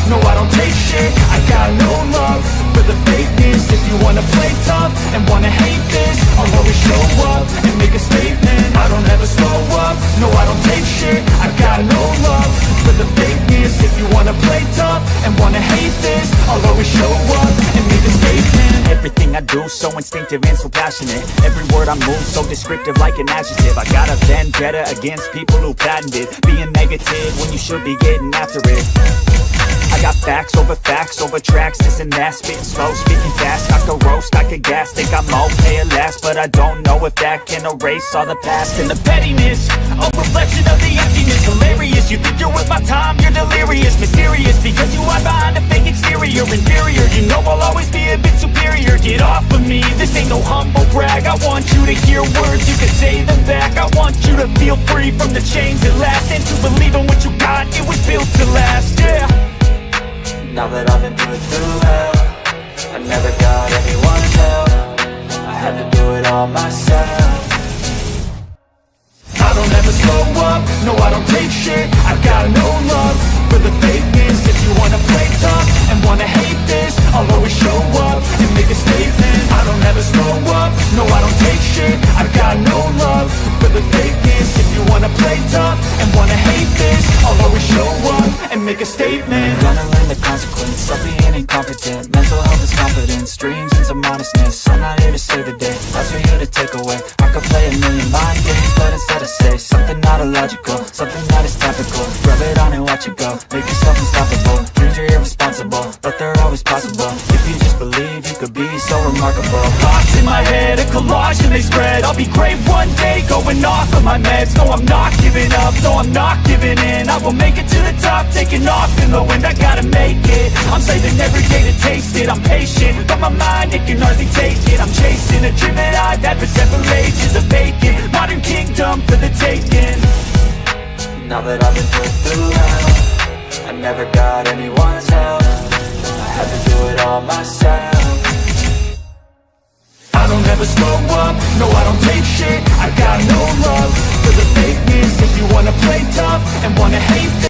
no I don't take shit. I got no love for the fakeness. If you wanna play tough and wanna hate this, I'll always show up and make a statement. I don't ever slow up, no I don't take shit. I got no love for the fakeness. If you wanna play tough and wanna hate this, I'll always show up and make a statement. Everything I do so instinctive and so passionate. Every word I move so descriptive like an adjective. I got a vendetta against people who patented being negative when you should be getting after it. I got facts over tracks, this and that. Spitting slow, speaking fast, I could roast, I could gas. Think I'm okay at last, but I don't know if that can erase all the past. And the pettiness, a reflection of the emptiness. Hilarious, you think you're with my time, you're delirious. Mysterious, because you hide behind a fake exterior. Inferior, you know I'll always be a bit superior. Get off of me, this ain't no humble brag. I want you to hear words, you can say them back. I want you to feel free from the chains that last, and to believe in what you got, it was built to last, yeah. Now that I've been put through hell, I never got anyone's help. I had to do it all myself. I don't ever slow up, no I don't take shit. I got no love for the fakeness. If you wanna play tough and wanna hate this, I'll always show up and make a statement. I don't ever slow up, no I don't take shit. I got no love for the fakeness. If you wanna play tough and wanna hate this, I'll always show up and make a statement. Gonna learn the consequence of being incompetent. Mental health is confidence, dreams and some modestness. I'm not here to save the day, that's for you to take away. I could play a million mind games, but instead I say something not illogical, something that is topical. Rub it on and watch it go, make yourself unstoppable. Dreams are irresponsible, but they're always possible. If you just believe, you could be so remarkable. Thoughts in my head, a collage and they spread. I'll be great one day, going off of my meds. No, I'm not giving up, no, I'm not giving in. I will make it to the top, taking off in the wind. I gotta make it, I'm saving every day to taste it. I'm patient, but my mind, it can hardly take it. I'm chasing a dream that I've had for several ages. A vacant, modern kingdom for the taking. Now that I've been put through hell, I never got anyone's help. I had to do it all myself. I don't ever slow up, no I don't take shit. I got no love for the fakeness. If you wanna play tough and wanna hate this,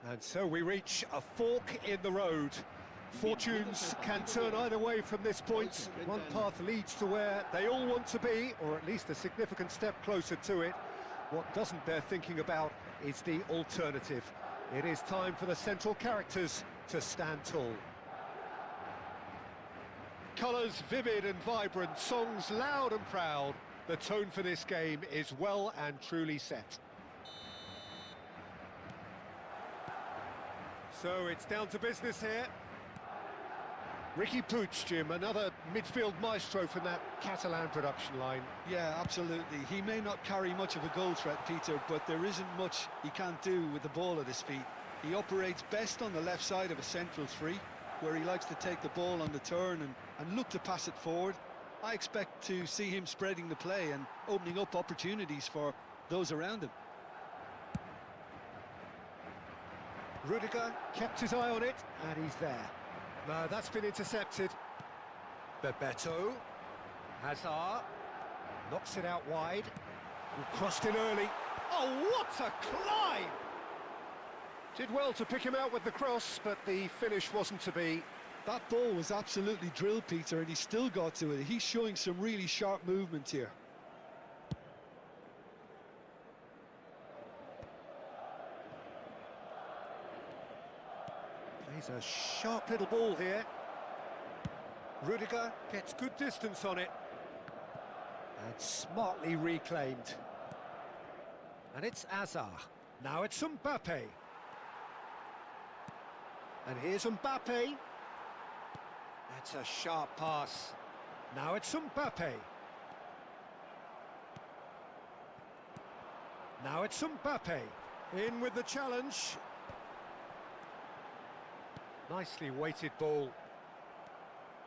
And so we reach a fork in the road. Fortunes can turn either way from this point. One path leads to where they all want to be, or at least a significant step closer to it. What doesn't bear thinking about is the alternative. It is time for the central characters to stand tall. Colours vivid and vibrant, songs loud and proud. The tone for this game is well and truly set. So it's down to business here. Ricky Puig, Jim, another midfield maestro from that Catalan production line. Yeah, absolutely. He may not carry much of a goal threat, Peter, but there isn't much he can't do with the ball at his feet. He operates best on the left side of a central three, where he likes to take the ball on the turn and look to pass it forward. I expect to see him spreading the play and opening up opportunities for those around him. Rudiger kept his eye on it, and he's there. No, that's been intercepted. Bebeto. Hazard. Knocks it out wide. Crossed in early. Oh, what a climb! Did well to pick him out with the cross, but the finish wasn't to be. That ball was absolutely drilled, Peter, and he still got to it. He's showing some really sharp movement here. Plays a sharp little ball here. Rudiger gets good distance on it. And smartly reclaimed. And it's Hazard. Now it's Mbappe. And here's Mbappe. That's a sharp pass. Now it's Mbappe. Now it's Mbappe. In with the challenge. Nicely weighted ball.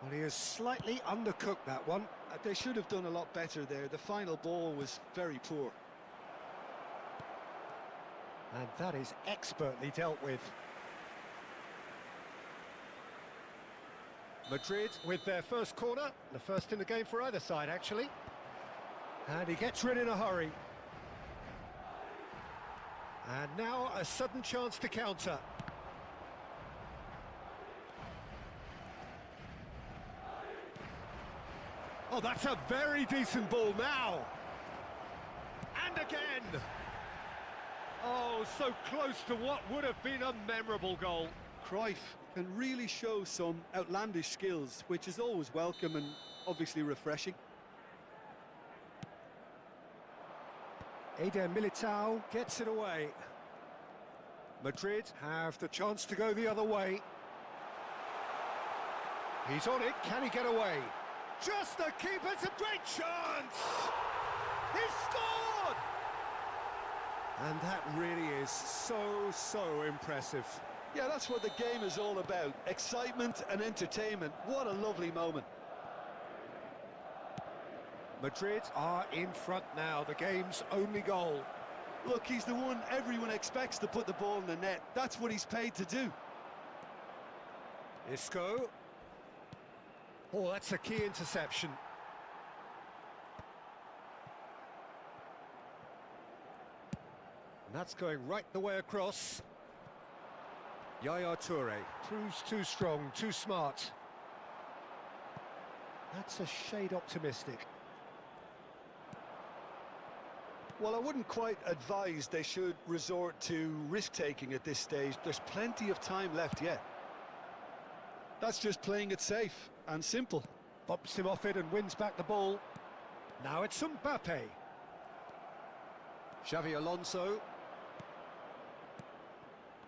Well, he has slightly undercooked that one. They should have done a lot better there. The final ball was very poor. And that is expertly dealt with. Madrid with their first corner, the first in the game for either side, actually. And he gets rid in a hurry. And now a sudden chance to counter. Oh, that's a very decent ball now. And again. Oh, so close to what would have been a memorable goal. Cruyff can really show some outlandish skills, which is always welcome and obviously refreshing. Eder Militao gets it away. Madrid have the chance to go the other way. He's on it, can he get away? Just the keeper, it's a great chance! He's scored! And that really is so impressive. Yeah, that's what the game is all about. Excitement and entertainment. What a lovely moment. Madrid are in front now, the game's only goal. Look, he's the one everyone expects to put the ball in the net. That's what he's paid to do. Isco. Oh, that's a key interception. And that's going right the way across. Yaya Toure proves too strong, too smart. That's a shade optimistic. Well, I wouldn't quite advise they should resort to risk-taking at this stage. There's plenty of time left yet. That's just playing it safe and simple. Bumps him off it and wins back the ball. Now it's Mbappe. Xavi Alonso.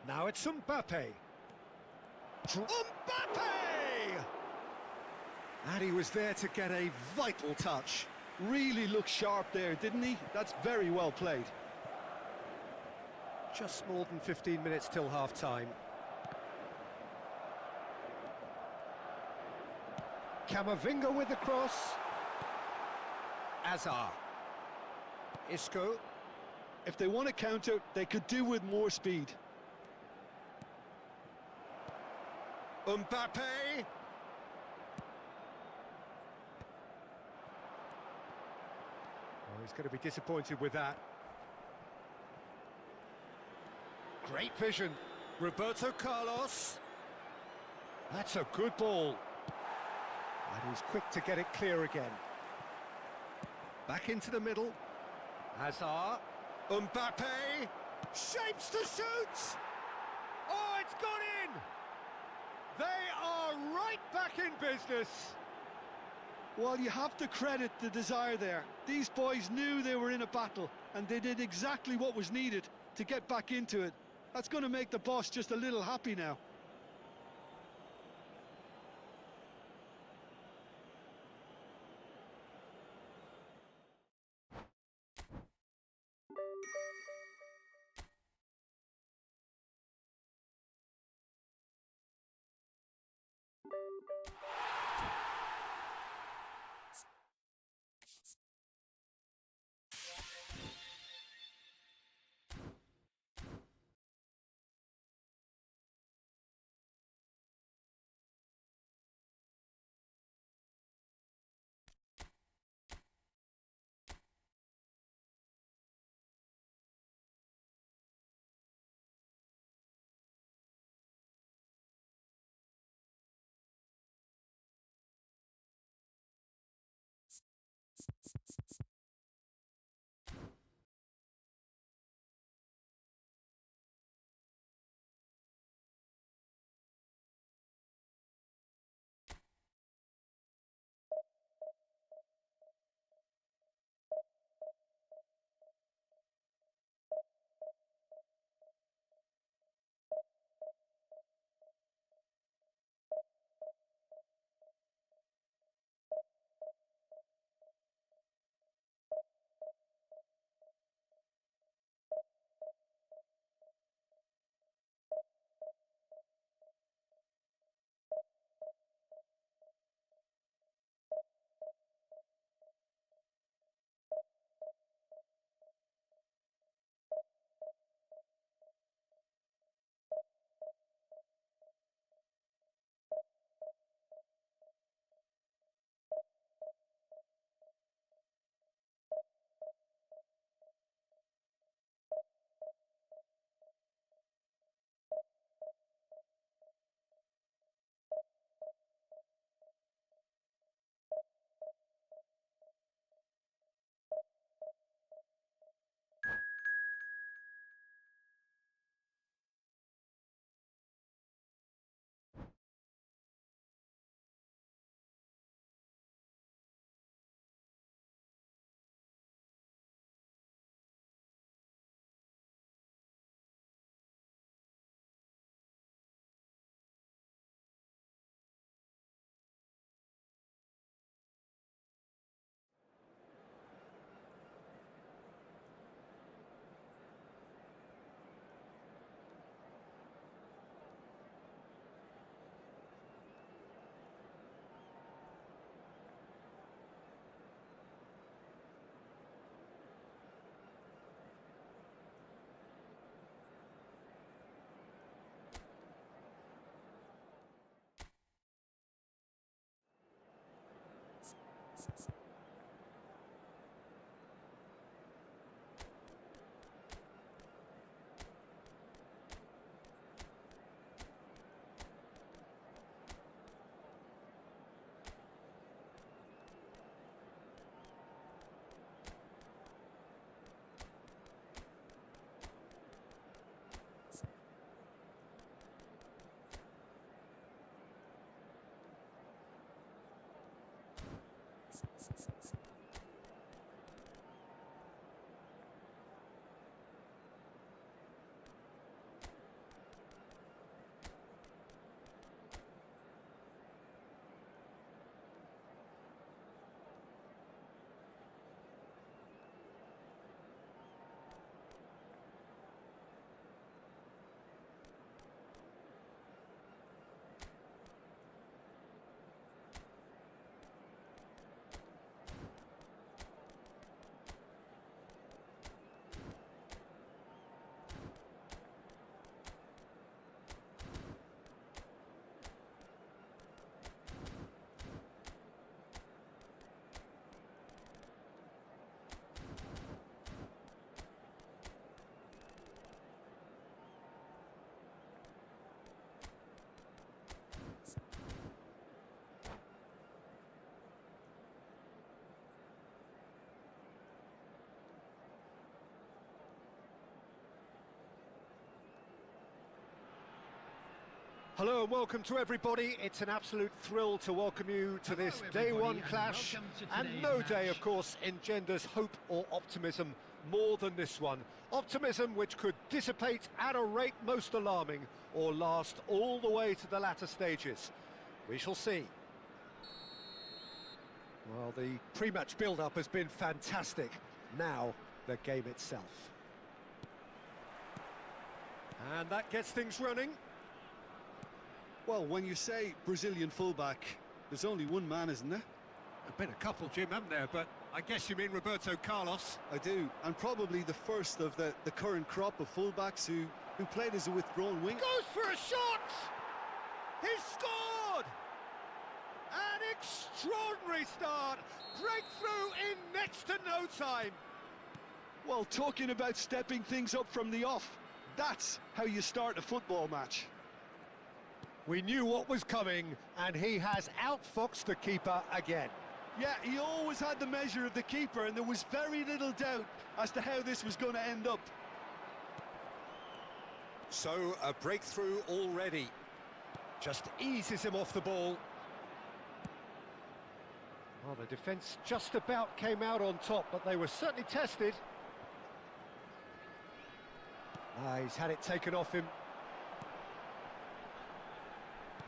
Now it's Mbappe. Mbappe! And he was there to get a vital touch. Really looked sharp there, didn't he? That's very well played. Just more than 15 minutes till half-time. Camavinga with the cross. Hazard. Isco. If they want to counter, they could do with more speed. Mbappe. Oh, he's going to be disappointed with that. Great vision. Roberto Carlos. That's a good ball. And he's quick to get it clear again. Back into the middle. Hazard. Mbappe. Shapes to shoot! Oh, it's gone in! They are right back in business. Well, you have to credit the desire there. These boys knew they were in a battle, and they did exactly what was needed to get back into it. That's going to make the boss just a little happy now. Hello and welcome to everybody. It's an absolute thrill to welcome you to this day one clash. And no day, of course, engenders hope or optimism more than this one. Optimism which could dissipate at a rate most alarming or last all the way to the latter stages. We shall see. Well, the pre-match build-up has been fantastic. Now, the game itself. And that gets things running. Well, when you say Brazilian fullback, there's only one man, isn't there? There've been a couple, Jim, haven't there? But I guess you mean Roberto Carlos. I do, and probably the first of the current crop of fullbacks who played as a withdrawn wing. Goes for a shot! He's scored! An extraordinary start! Breakthrough in next to no time! Well, talking about stepping things up from the off, that's how you start a football match. We knew what was coming, and he has outfoxed the keeper again. Yeah, he always had the measure of the keeper, and there was very little doubt as to how this was going to end up. So, a breakthrough already. Just eases him off the ball. Well, the defence just about came out on top, but they were certainly tested. He's had it taken off him.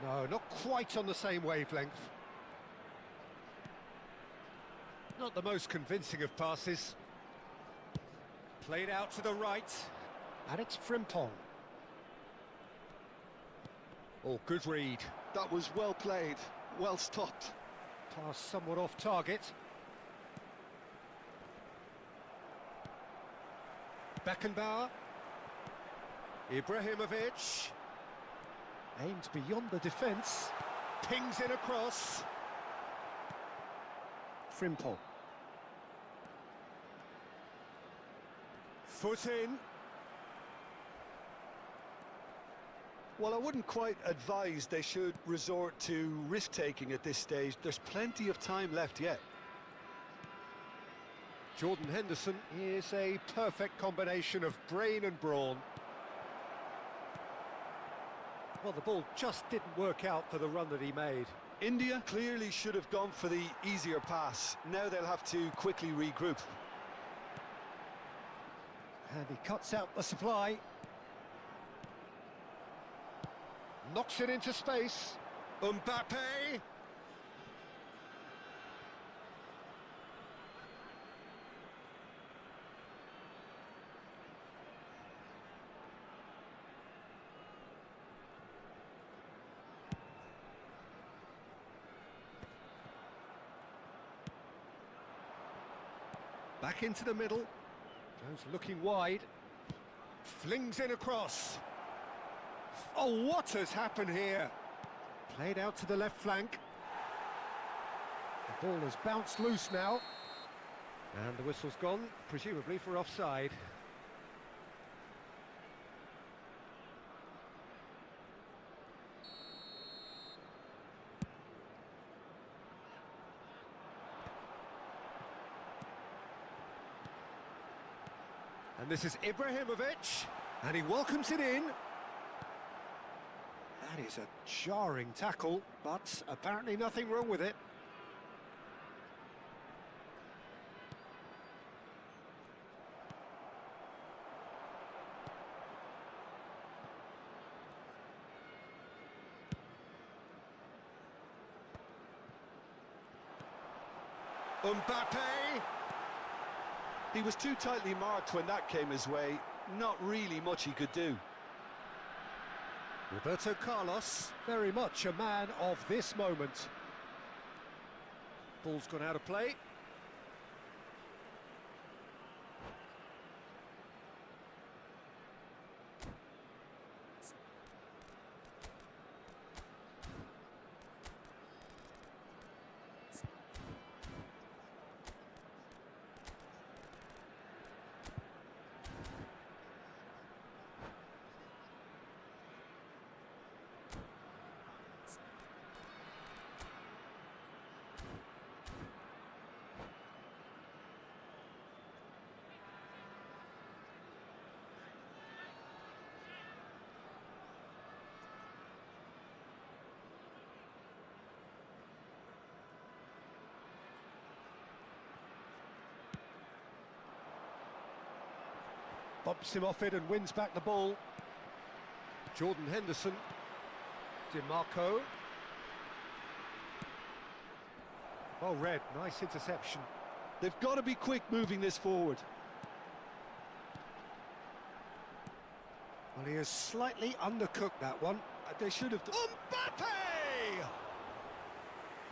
No, not quite on the same wavelength. Not the most convincing of passes. Played out to the right. And it's Frimpong. Oh, good read. That was well played, well stopped. Pass somewhat off target. Beckenbauer. Ibrahimovic. Aims beyond the defence. Pings in across. Frimpong. Foot in. Well, I wouldn't quite advise they should resort to risk-taking at this stage. There's plenty of time left yet. Jordan Henderson is a perfect combination of brain and brawn. Well, the ball just didn't work out for the run that he made. India clearly should have gone for the easier pass. Now they'll have to quickly regroup. And he cuts out the supply. Knocks it into space. Mbappe. Back into the middle. Goes looking wide. Flings in across. Oh, what has happened here? Played out to the left flank. The ball has bounced loose now. And the whistle's gone, presumably for offside. And this is Ibrahimovic, and he welcomes it in. That is a jarring tackle, but apparently nothing wrong with it. Mbappe! He was too tightly marked when that came his way. Not really much he could do. Roberto Carlos, very much a man of this moment. Ball's gone out of play. Bumps him off it and wins back the ball. Jordan Henderson. DiMarco. Well read, nice interception. They've got to be quick moving this forward. Well, he has slightly undercooked that one. They should have... Mbappe!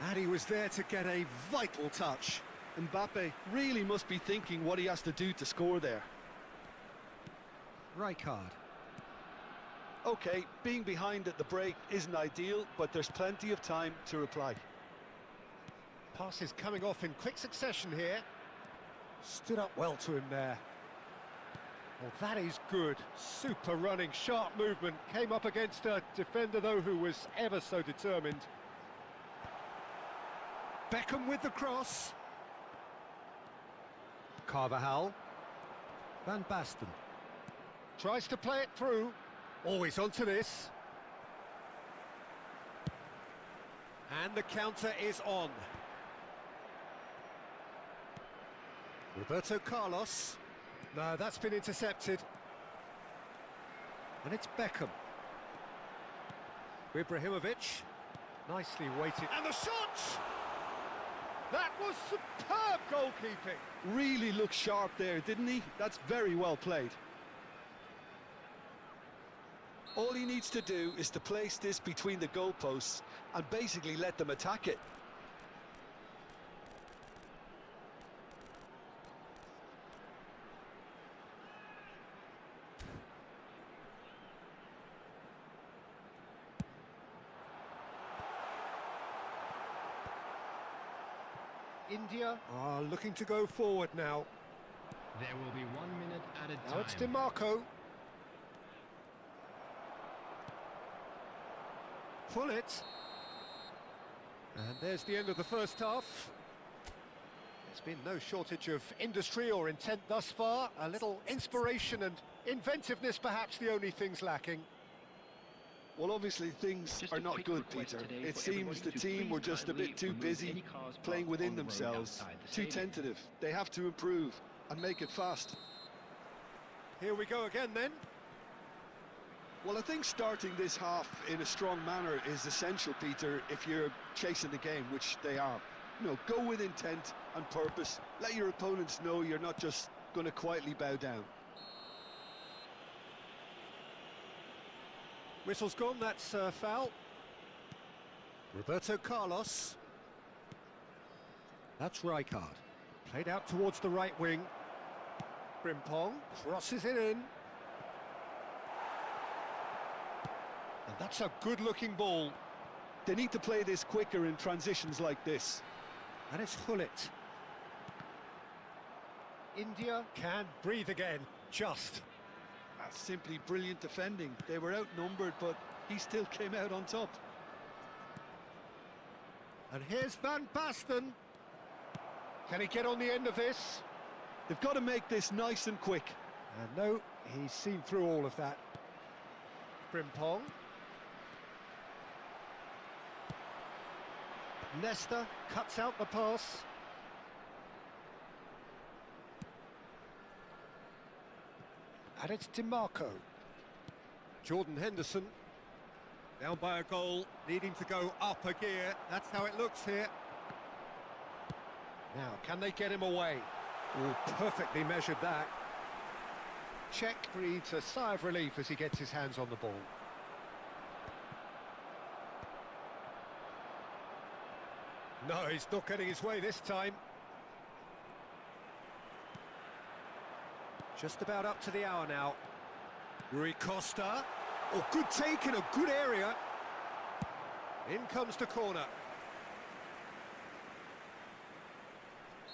And he was there to get a vital touch. Mbappe really must be thinking what he has to do to score there. Rijkaard. Okay, being behind at the break isn't ideal, but there's plenty of time to reply. Passes coming off in quick succession here. Stood up well to him there. Well, that is good. Super running, sharp movement. Came up against a defender, though, who was ever so determined. Beckham with the cross. Carvajal. Van Basten. Tries to play it through. Always onto this. And the counter is on. Roberto Carlos. No, that's been intercepted. And it's Beckham. Ibrahimovic. Nicely weighted. And the shot! That was superb goalkeeping. Really looked sharp there, didn't he? That's very well played. All he needs to do is to place this between the goalposts and basically let them attack it. India are looking to go forward now. There will be 1 minute at a time. Now it's DiMarco. Pull it. And there's the end of the first half. There's been no shortage of industry or intent thus far. A little inspiration and inventiveness, perhaps the only things lacking. Well, obviously things are not good, Peter. It seems the team were just a bit too busy playing within themselves, too tentative. They have to improve and make it fast. Here we go again then. Well, I think starting this half in a strong manner is essential, Peter, if you're chasing the game, which they are. You know, go with intent and purpose. Let your opponents know you're not just going to quietly bow down. Whistle's gone, that's a foul. Roberto Carlos. That's Rijkaard. Played out towards the right wing. Frimpong crosses it in. And that's a good-looking ball. They need to play this quicker in transitions like this. And it's Hullet. India can breathe again, just. That's simply brilliant defending. They were outnumbered, but he still came out on top. And here's Van Basten. Can he get on the end of this? They've got to make this nice and quick. And no, he's seen through all of that. Frimpong. Nesta cuts out the pass. And it's DiMarco. Jordan Henderson. Down by a goal, needing to go up a gear. That's how it looks here. Now, can they get him away? Oh, perfectly measured that. Czech breathes a sigh of relief as he gets his hands on the ball. No, he's not getting his way this time. Just about up to the hour now. Rui Costa. Oh, good take in a good area. In comes the corner.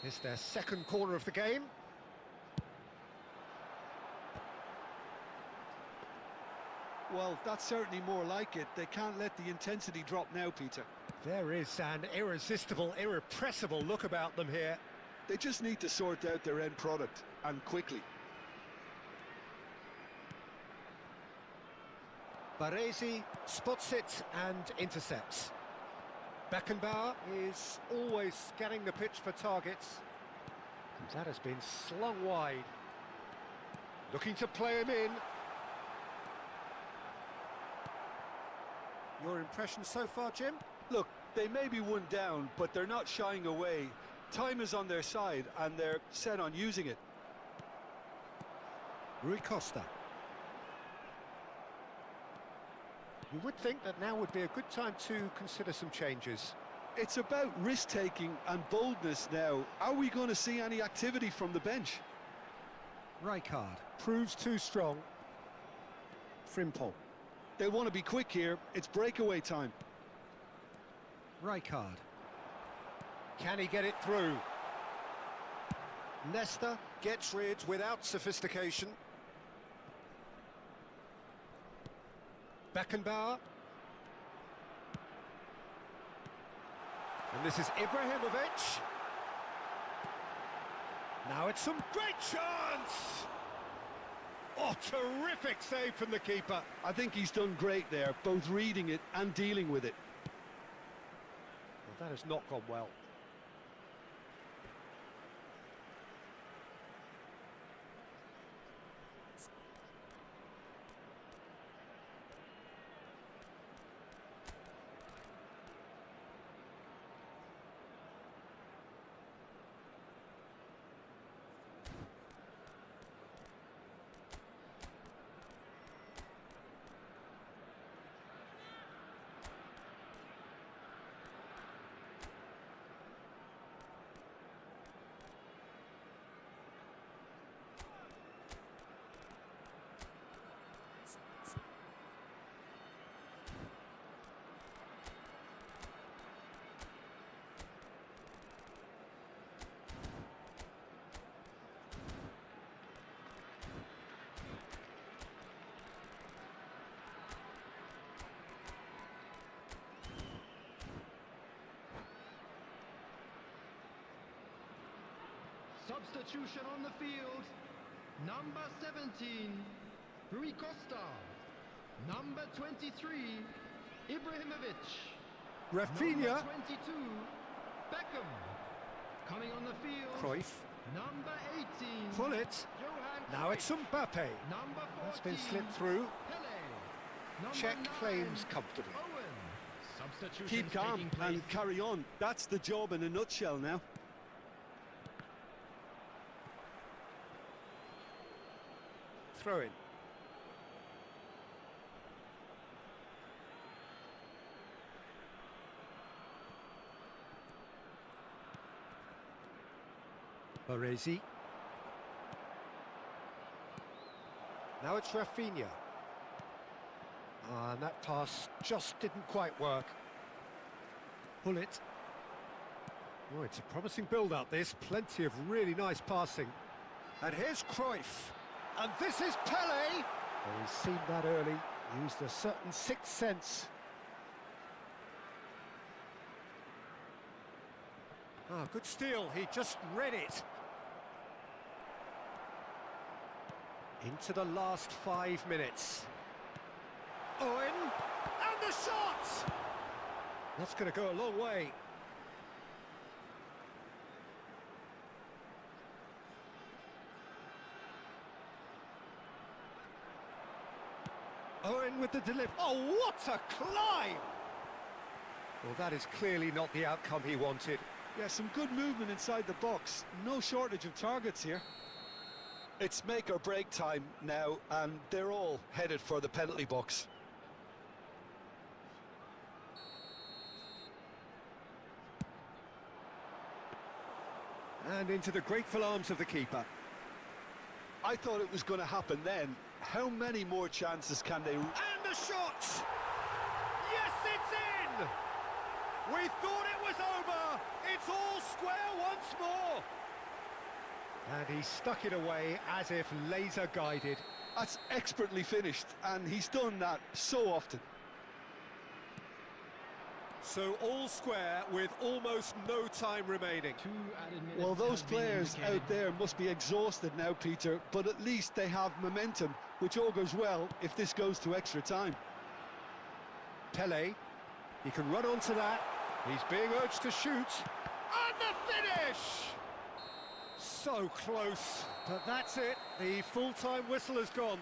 It's their second corner of the game. Well, that's certainly more like it. They can't let the intensity drop now, Peter. There is an irresistible, irrepressible look about them here. They just need to sort out their end product, and quickly. Baresi spots it and intercepts. Beckenbauer is always scanning the pitch for targets. And that has been slung wide. Looking to play him in. Your impression so far, Jim? Look, they may be one down, but they're not shying away. Time is on their side, and they're set on using it. Rui Costa. You would think that now would be a good time to consider some changes. It's about risk-taking and boldness now. Are we going to see any activity from the bench? Rijkaard proves too strong. Frimpong. They want to be quick here. It's breakaway time. Rijkaard. Can he get it through? Nesta gets rid without sophistication. Beckenbauer. And this is Ibrahimovic. Now it's some great chance! Oh, terrific save from the keeper. I think he's done great there, both reading it and dealing with it. Well, that has not gone well. Substitution on the field. Number 17, Rui Costa. Number 23, Ibrahimovic. Rafinha. Number 22, Beckham. Coming on the field. Cruyff. Number 18, Pull it. Johan Now it's Cruyff. Mbappe. Number 14, That's been slipped through. Pele. Number Check 9, claims comfortably. Owen. Substitutions Keep calm taking place. and carry on. That's the job in a nutshell now. Throw in. Baresi. Now it's Rafinha. And that pass just didn't quite work. Pull it. Oh, it's a promising build-up, this. Plenty of really nice passing. And here's Cruyff. And this is Pele! Oh, he's seen that early. Used a certain sixth sense. Ah, good steal. He just read it. Into the last 5 minutes. Owen! And the shot! That's going to go a long way. Owen with the delivery. Oh, what a climb! Well, that is clearly not the outcome he wanted. Yeah, some good movement inside the box. No shortage of targets here. It's make or break time now, and they're all headed for the penalty box. And into the grateful arms of the keeper. I thought it was going to happen then. How many more chances can they... And the shot! Yes, it's in! We thought it was over! It's all square once more! And he stuck it away as if laser-guided. That's expertly finished, and he's done that so often. So all square with almost no time remaining. 2 added minutes Well, those have been players indicated. out there must be exhausted now, Peter, but at least they have momentum, which all goes well if this goes to extra time. Pele, he can run onto that. He's being urged to shoot. And the finish! So close, but that's it. The full-time whistle has gone.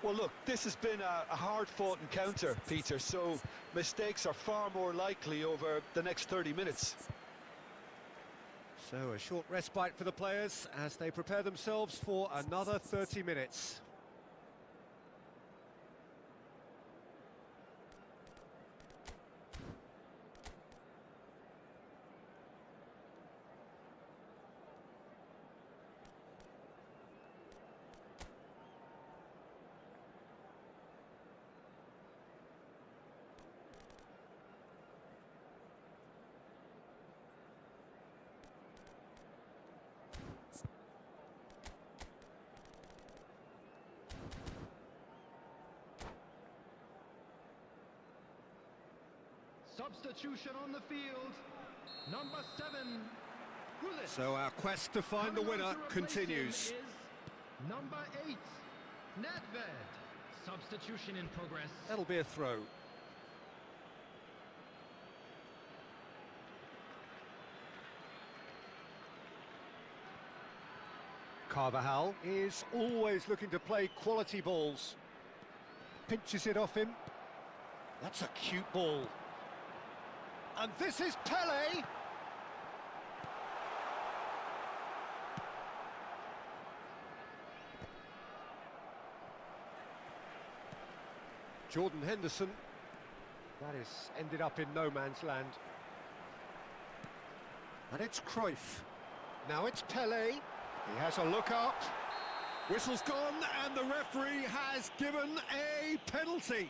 Well, look, this has been a hard-fought encounter, Peter, so mistakes are far more likely over the next 30 minutes. So a short respite for the players as they prepare themselves for another 30 minutes. Substitution on the field. Number 7, Gullit. So our quest to find the winner continues. Is number 8, Nedved. Substitution in progress. That'll be a throw. Carvajal is always looking to play quality balls. Pinches it off him. That's a cute ball. And this is Pele. Jordan Henderson. That is ended up in no man's land. And it's Cruyff. Now it's Pele. He has a look up. Whistle's gone and the referee has given a penalty.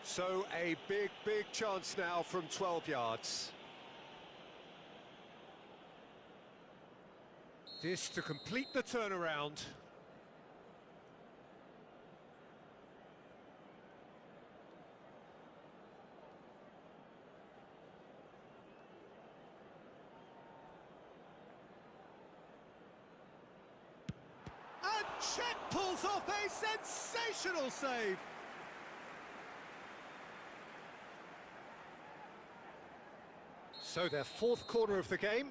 So a big chance now from 12 yards. This to complete the turnaround. And Czech pulls off a sensational save. So their fourth corner of the game.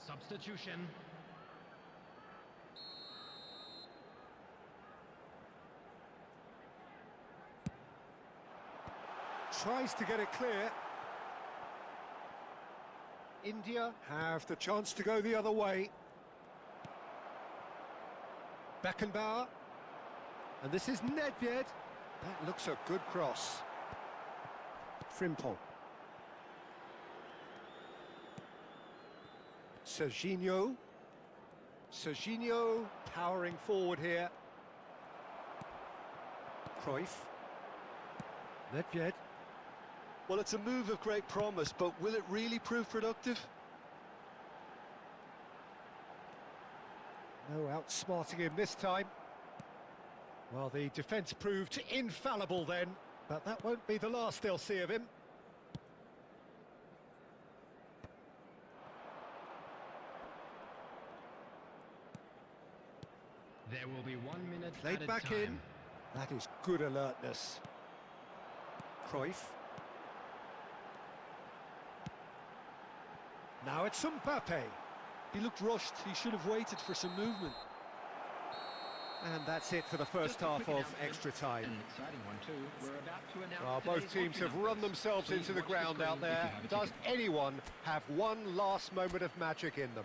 Substitution. Tries to get it clear. India have the chance to go the other way. Beckenbauer. And this is Nedved. That looks a good cross. Frimpong. Serginho. Serginho powering forward here. Cruyff. Nedved. Well, it's a move of great promise, but will it really prove productive? No outsmarting him this time. Well, the defence proved infallible then, but that won't be the last they'll see of him. There will be 1 minute Played added back time. in. That is good alertness. Cruyff. Now it's Mbappe. He looked rushed. He should have waited for some movement. And that's it for the first Just a half quick of announcement, extra time. and an exciting one too. We're about to announce Well, both today's teams hockey have run numbers. themselves Please into the watch the ground out screen if you there. have a Does ticket. anyone have one last moment of magic in them?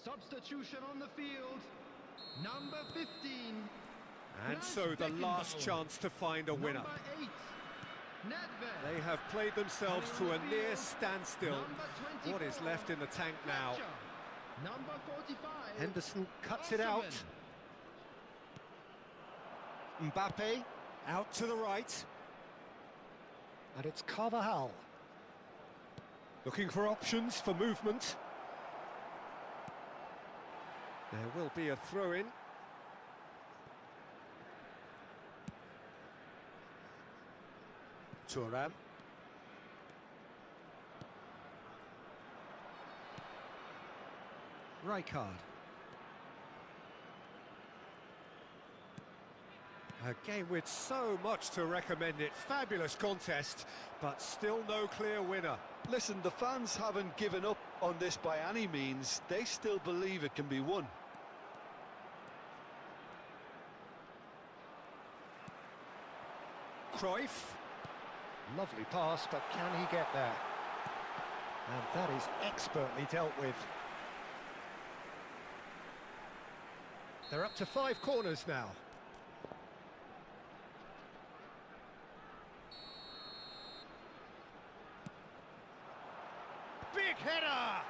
Substitution on the field. Number 15. And so the last chance to find a winner. Number 8. Nedved. They have played themselves to a near standstill. Number 24. What is left in the tank now? Number 45. Henderson cuts it out. Mbappe out to the right. And it's Carvajal. Looking for options for movement. There will be a throw-in. Thuram. Rijkaard. A game with so much to recommend it. Fabulous contest, but still no clear winner. Listen, the fans haven't given up on this by any means. They still believe it can be won. Cruyff. Lovely pass, but can he get there? And that is expertly dealt with. They're up to 5 corners now. Big header!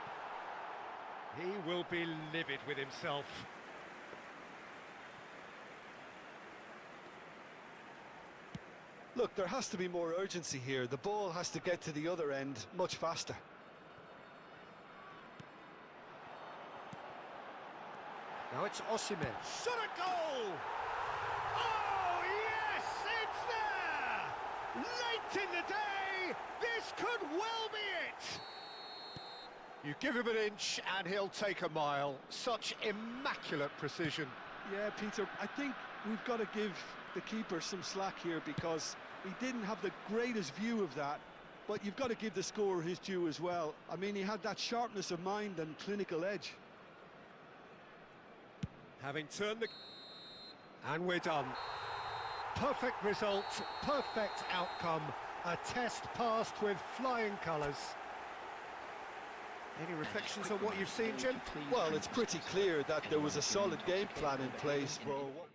He will be livid with himself. Look, there has to be more urgency here. The ball has to get to the other end much faster. Now it's Osimhen. Shot a goal! Oh, yes! It's there! Late in the day, this could well be it! You give him an inch and he'll take a mile. Such immaculate precision. Yeah, Peter, I think we've got to give the keeper some slack here because he didn't have the greatest view of that, but you've got to give the scorer his due as well. I mean, he had that sharpness of mind and clinical edge. Having turned the... And we're done. Perfect result, perfect outcome. A test passed with flying colours. Any reflections on what you've seen, Jim? Well, it's pretty clear that there was a solid game plan in place for what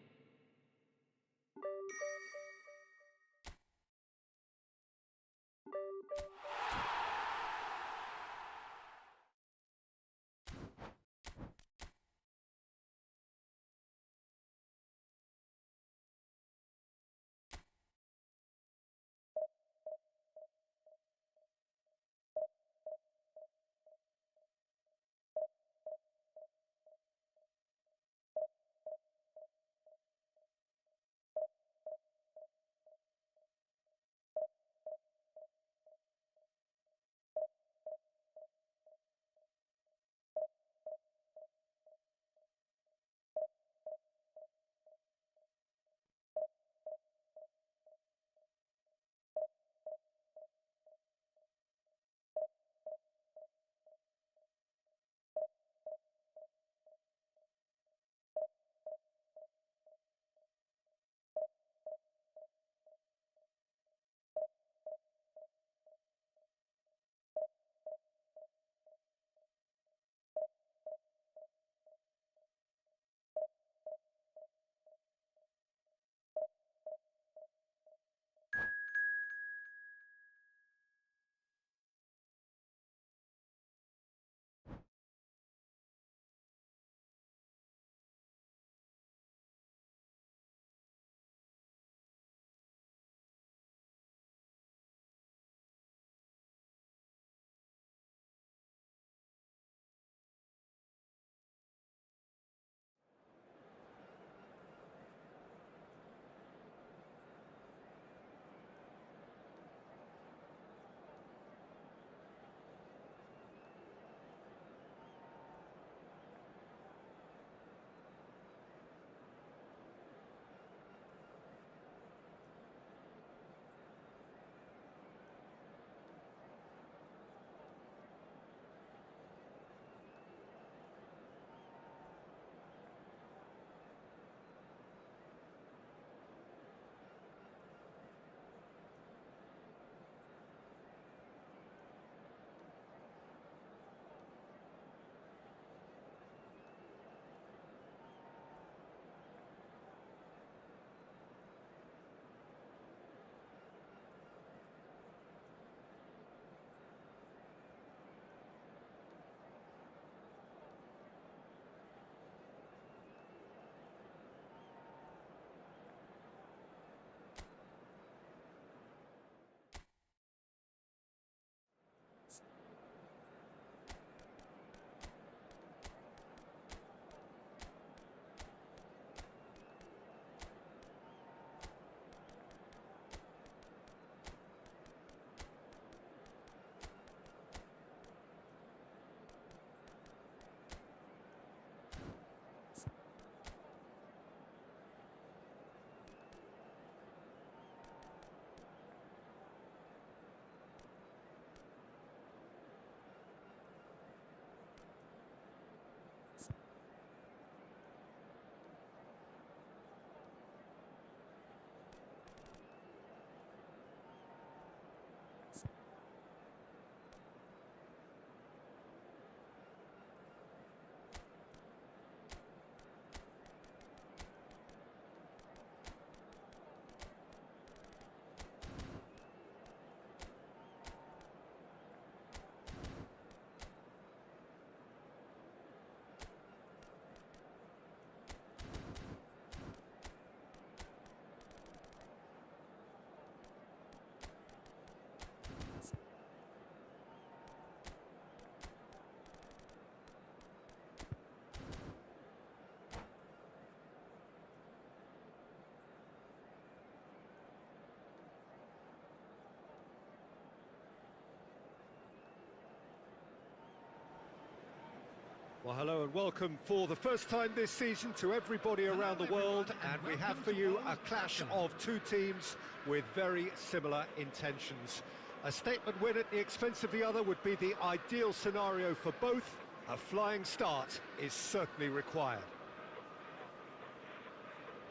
Well, hello and welcome for the first time this season to everybody around the world, and we have for you a clash of two teams with very similar intentions. A statement win at the expense of the other would be the ideal scenario for both. A flying start is certainly required.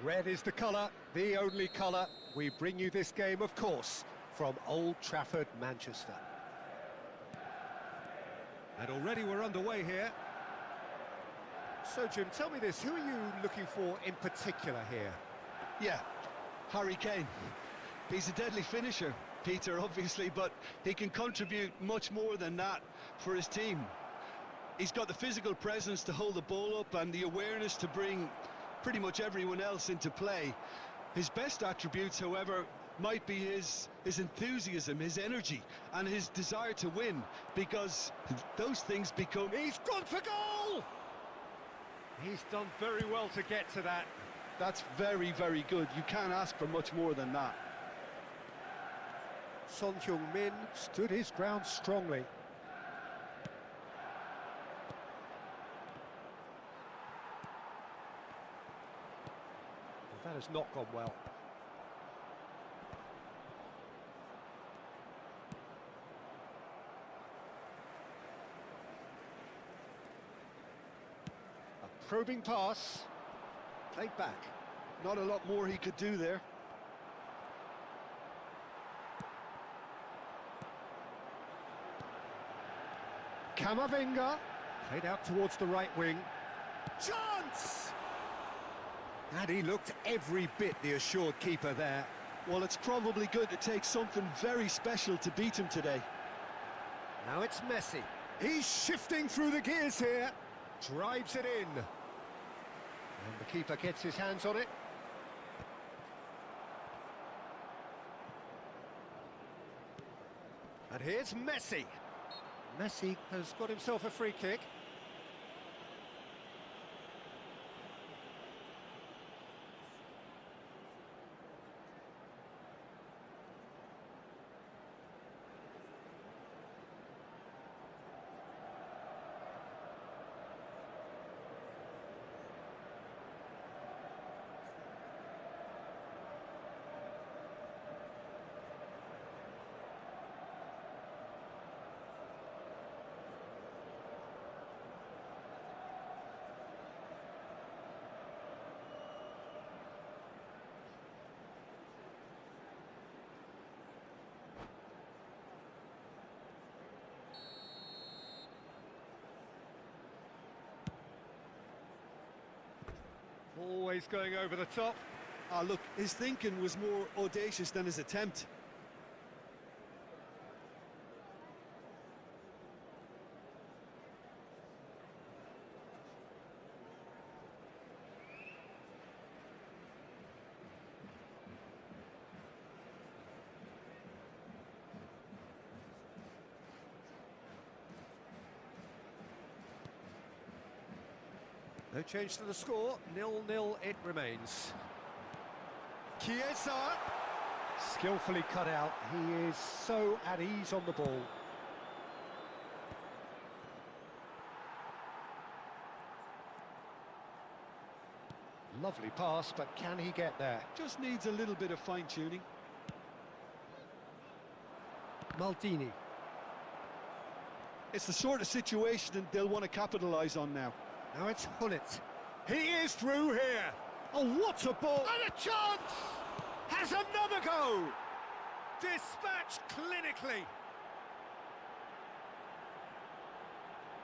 Red is the colour, the only colour. We bring you this game, of course, from Old Trafford, Manchester. And already we're underway here. So, Jim, tell me this, who are you looking for in particular here? Yeah, Harry Kane. He's a deadly finisher, Peter, obviously, but he can contribute much more than that for his team. He's got the physical presence to hold the ball up and the awareness to bring pretty much everyone else into play. His best attributes, however, might be his enthusiasm, his energy, and his desire to win, because those things become... He's gone for goal! He's done very well to get to that. That's very, very good. You can't ask for much more than that. Son Heung-min stood his ground strongly. Well, that has not gone well. A probing pass. Played back. Not a lot more he could do there. Camavinga, played out towards the right wing. Chance! And he looked every bit the assured keeper there. Well, it's probably going to take something very special to beat him today. Now it's Messi. He's shifting through the gears here. Drives it in. And the keeper gets his hands on it. And here's Messi. Messi has got himself a free kick. Always going over the top. Ah, look, his thinking was more audacious than his attempt. No change to the score, 0-0 it remains. Chiesa! Skillfully cut out, he is so at ease on the ball. Lovely pass, but can he get there? Just needs a little bit of fine-tuning. Maldini. It's the sort of situation that they'll want to capitalise on now. Now it's Hullet. He is through here. Oh, what a ball! And a chance! Has another go! Dispatched clinically.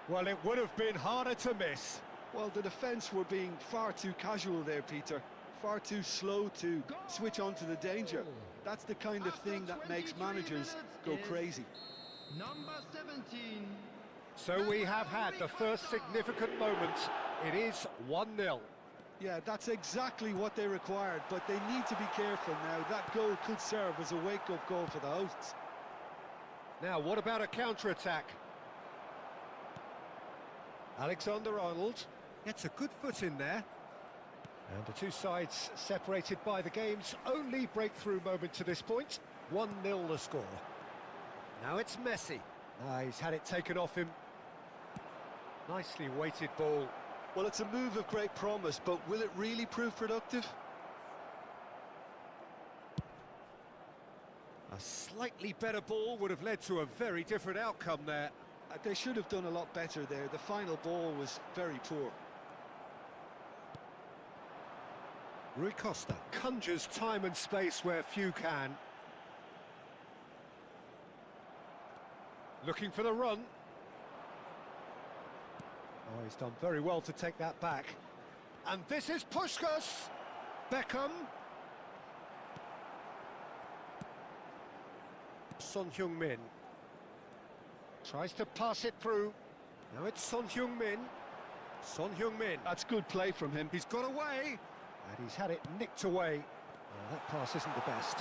Well, it would have been harder to miss. Well, the defence were being far too casual there, Peter. Far too slow to switch on to the danger. That's the kind of thing that makes managers go crazy. Number 17. So we have had the first significant moment. It is 1-0. Yeah, that's exactly what they required, but they need to be careful now. That goal could serve as a wake-up goal for the hosts. Now, what about a counter-attack? Alexander-Arnold gets a good foot in there. And the two sides separated by the game's only breakthrough moment to this point. 1-0 the score. Now it's Messi. He's had it taken off him. Nicely weighted ball. Well, it's a move of great promise, but will it really prove productive? A slightly better ball would have led to a very different outcome there. They should have done a lot better there. The final ball was very poor. Rui Costa conjures time and space where few can. Looking for the run. Oh, he's done very well to take that back. And this is Puskás! Beckham. Son Heung-min. Tries to pass it through. Now it's Son Heung-min. Son Heung-min. That's good play from him. He's got away. And he's had it nicked away. That pass isn't the best.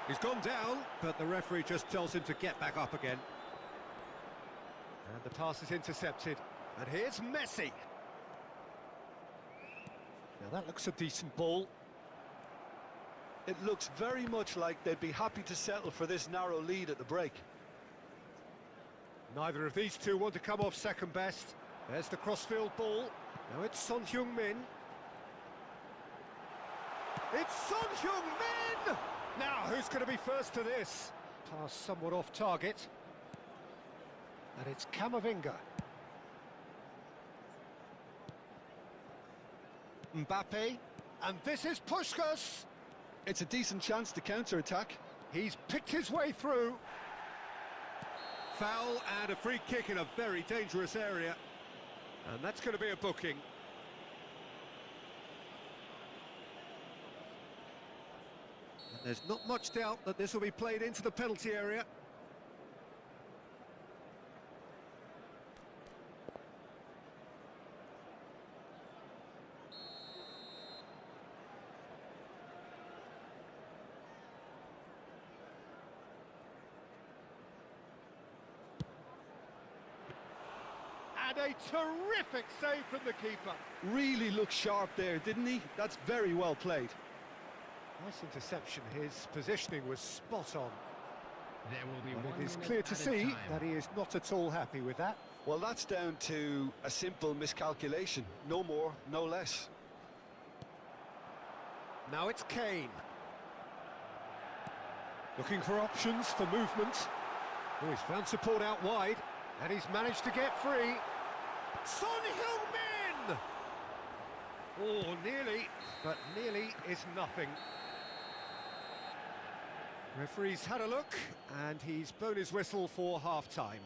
He's gone down, but the referee just tells him to get back up again. And the pass is intercepted. And here's Messi. Now that looks a decent ball. It looks very much like they'd be happy to settle for this narrow lead at the break. Neither of these two want to come off second best. There's the crossfield ball. Now it's Son Heung-min. It's Son Heung-min! Now, who's going to be first to this? Pass somewhat off target. And it's Camavinga. Mbappe. And this is Puskás! It's a decent chance to counter-attack. He's picked his way through. Foul and a free kick in a very dangerous area. And that's going to be a booking. And there's not much doubt that this will be played into the penalty area. And a terrific save from the keeper. Really looked sharp there, didn't he? That's very well played. Nice interception. His positioning was spot on. There will be But one it is minute clear to at a see time. that he is not at all happy with that. Well, that's down to a simple miscalculation. No more, no less. Now it's Kane. Looking for options for movement. Oh, he's found support out wide. And he's managed to get free. Son Heung-min! Oh, nearly, but nearly is nothing. Referee's had a look, and he's blown his whistle for half-time.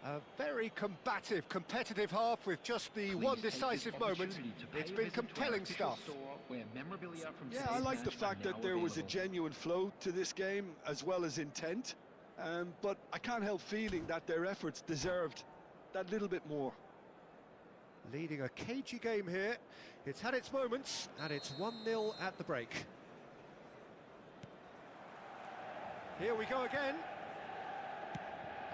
A very combative, competitive half with just the one decisive moment. It's been compelling stuff. Yeah, I like the fact that there was a genuine flow to this game, as well as intent. But I can't help feeling that their efforts deserved that little bit more. Leading a cagey game here. It's had its moments, and it's 1-0 at the break. Here we go again.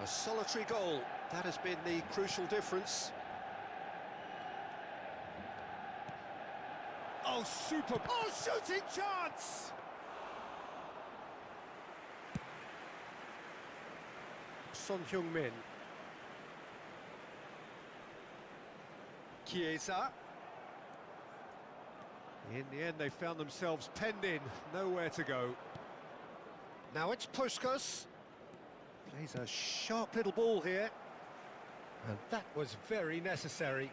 A solitary goal. That has been the crucial difference. Oh, super! Oh, shooting chance! Son Heung-min. Chiesa. In the end, they found themselves penned in, nowhere to go. Now it's Puskás. Plays a sharp little ball here. And that was very necessary.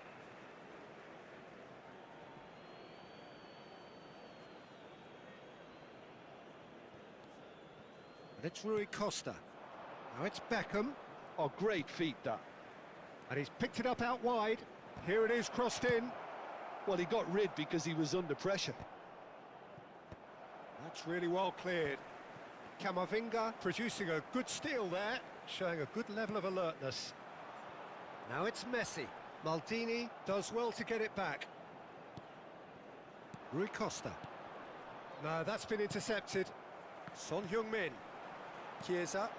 And it's Rui Costa. Now it's Beckham. Oh, great feat, that. And he's picked it up out wide. Here it is, crossed in. Well, he got rid because he was under pressure. That's really well cleared. Camavinga producing a good steal there, showing a good level of alertness. Now it's Messi. Maldini does well to get it back. Rui Costa. No, that's been intercepted. Son Heung-min. Chiesa.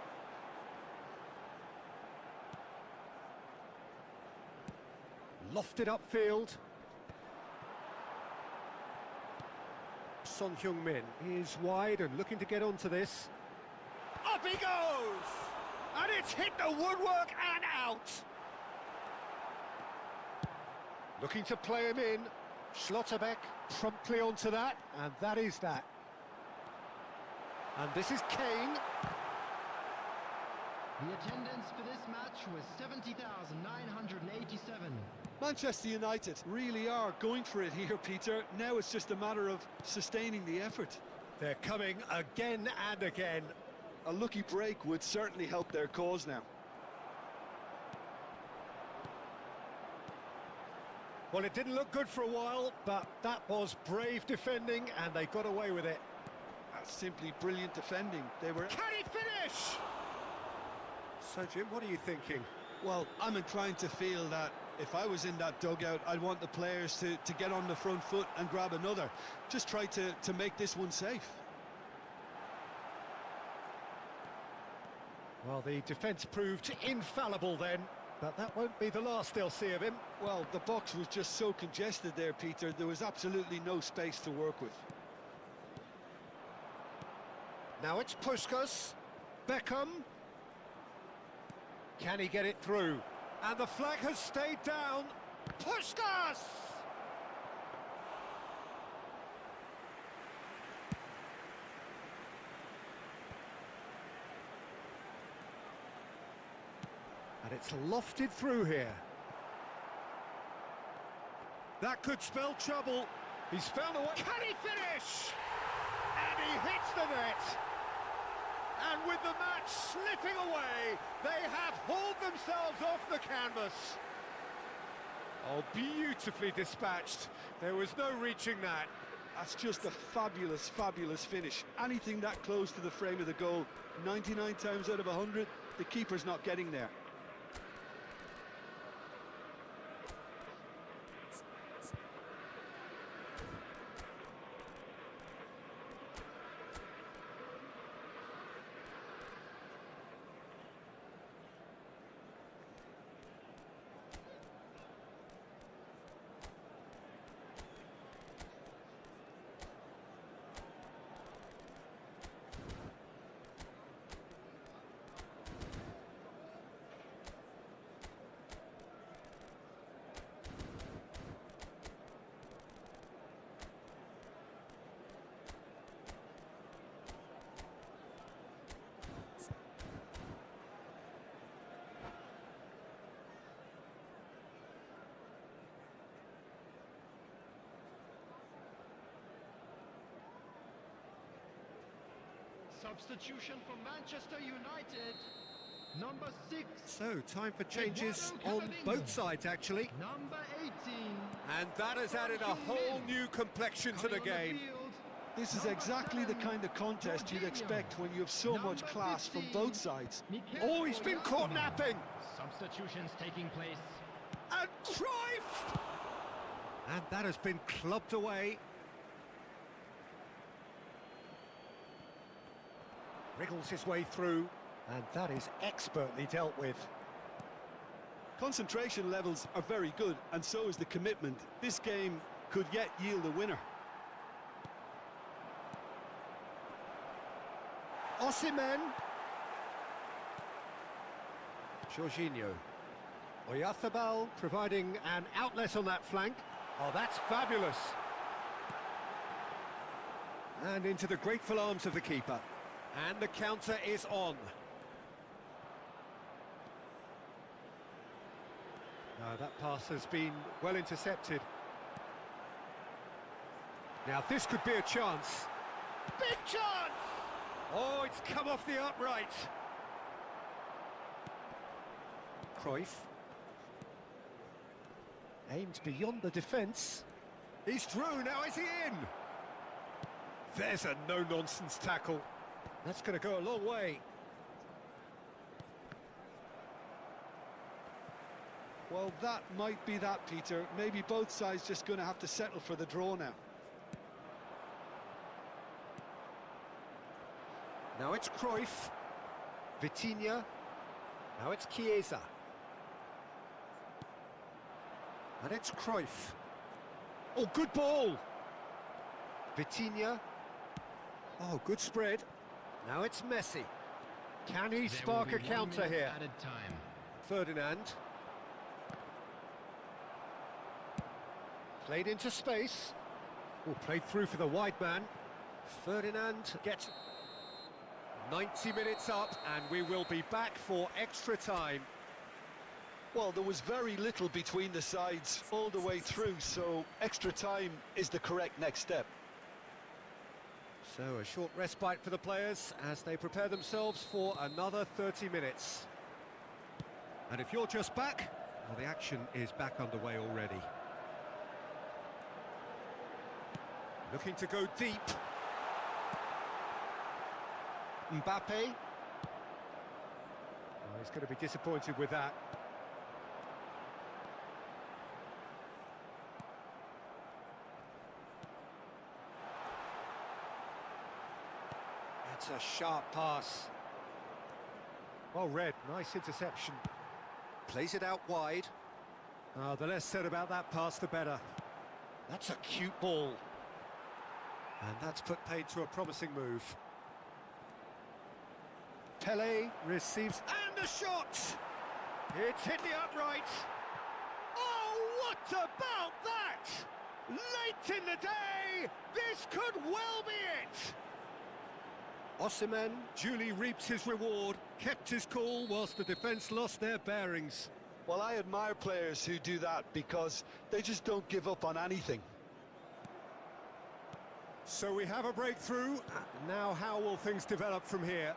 Lofted upfield. Son Heung-min is wide and looking to get onto this. Up he goes! And it's hit the woodwork and out! Looking to play him in. Schlotterbeck promptly onto that, and that is that. And this is Kane. The attendance for this match was 70,987. Manchester United really are going for it here, Peter. Now it's just a matter of sustaining the effort. They're coming again and again. A lucky break would certainly help their cause now. Well, it didn't look good for a while, but that was brave defending, and they got away with it. That's simply brilliant defending. They were... Can he finish? So, Jim, what are you thinking? Well, I'm inclined to feel that if I was in that dugout, I'd want the players to get on the front foot and grab another. Just try to make this one safe. Well, the defence proved infallible then, but that won't be the last they'll see of him. Well, the box was just so congested there, Peter. There was absolutely no space to work with. Now it's Puskas. Beckham. Can he get it through? And the flag has stayed down. Puskas! And it's lofted through here. That could spell trouble. He's found a way. Can he finish? And he hits the net. And with the match slipping away, they have hauled themselves off the canvas. Oh, beautifully dispatched. There was no reaching that. That's just a fabulous, fabulous finish. Anything that close to the frame of the goal, 99 times out of 100, the keeper's not getting there. Substitution for Manchester United. Number 6. So, time for changes on both sides, actually. Number 18. And that has added a whole new complexion to the game. This is exactly the kind of contest you'd expect when you have so much class from both sides. Oh, he's been caught napping! Substitutions taking place. And Cruyff! And that has been clubbed away. Wriggles his way through, and that is expertly dealt with. Concentration levels are very good, and so is the commitment. This game could yet yield a winner. Osimhen. Jorginho. Oyarzabal providing an outlet on that flank. Oh, that's fabulous. And into the grateful arms of the keeper. And the counter is on. No, that pass has been well intercepted. Now this could be a chance. Big chance! Oh, it's come off the upright. Cruyff. Aimed beyond the defence. He's through, now is he in? There's a no-nonsense tackle. That's going to go a long way. Well, that might be that, Peter. Maybe both sides just going to have to settle for the draw now. Now it's Cruyff. Vitinha. Now it's Chiesa. And it's Cruyff. Oh, good ball! Vitinha. Oh, good spread. Now it's Messi. Can he spark a counter here? Added time. Ferdinand. Played into space. Oh, played through for the wide man. Ferdinand gets 90 minutes up, and we will be back for extra time. Well, there was very little between the sides all the way through, so extra time is the correct next step. So a short respite for the players as they prepare themselves for another 30 minutes. And if you're just back, well, the action is back underway already. Looking to go deep. Mbappe. Oh, he's going to be disappointed with that. That's a sharp pass. Well read, nice interception. Plays it out wide. The less said about that pass, the better. That's a cute ball. And that's put paid to a promising move. Pele receives, and a shot! It's hit the upright. Oh, what about that? Late in the day, this could well be it. Osimhen duly reaps his reward, kept his cool whilst the defence lost their bearings. Well, I admire players who do that because they just don't give up on anything. So we have a breakthrough. Now how will things develop from here?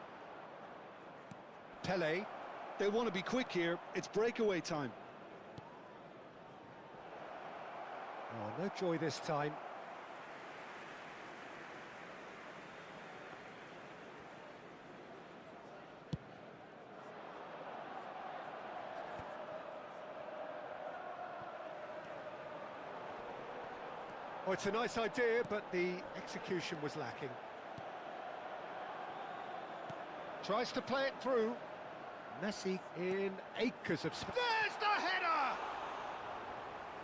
Pele. They want to be quick here. It's breakaway time. Oh, no joy this time. Oh, it's a nice idea, but the execution was lacking. Tries to play it through. Messi in acres of space. There's the header!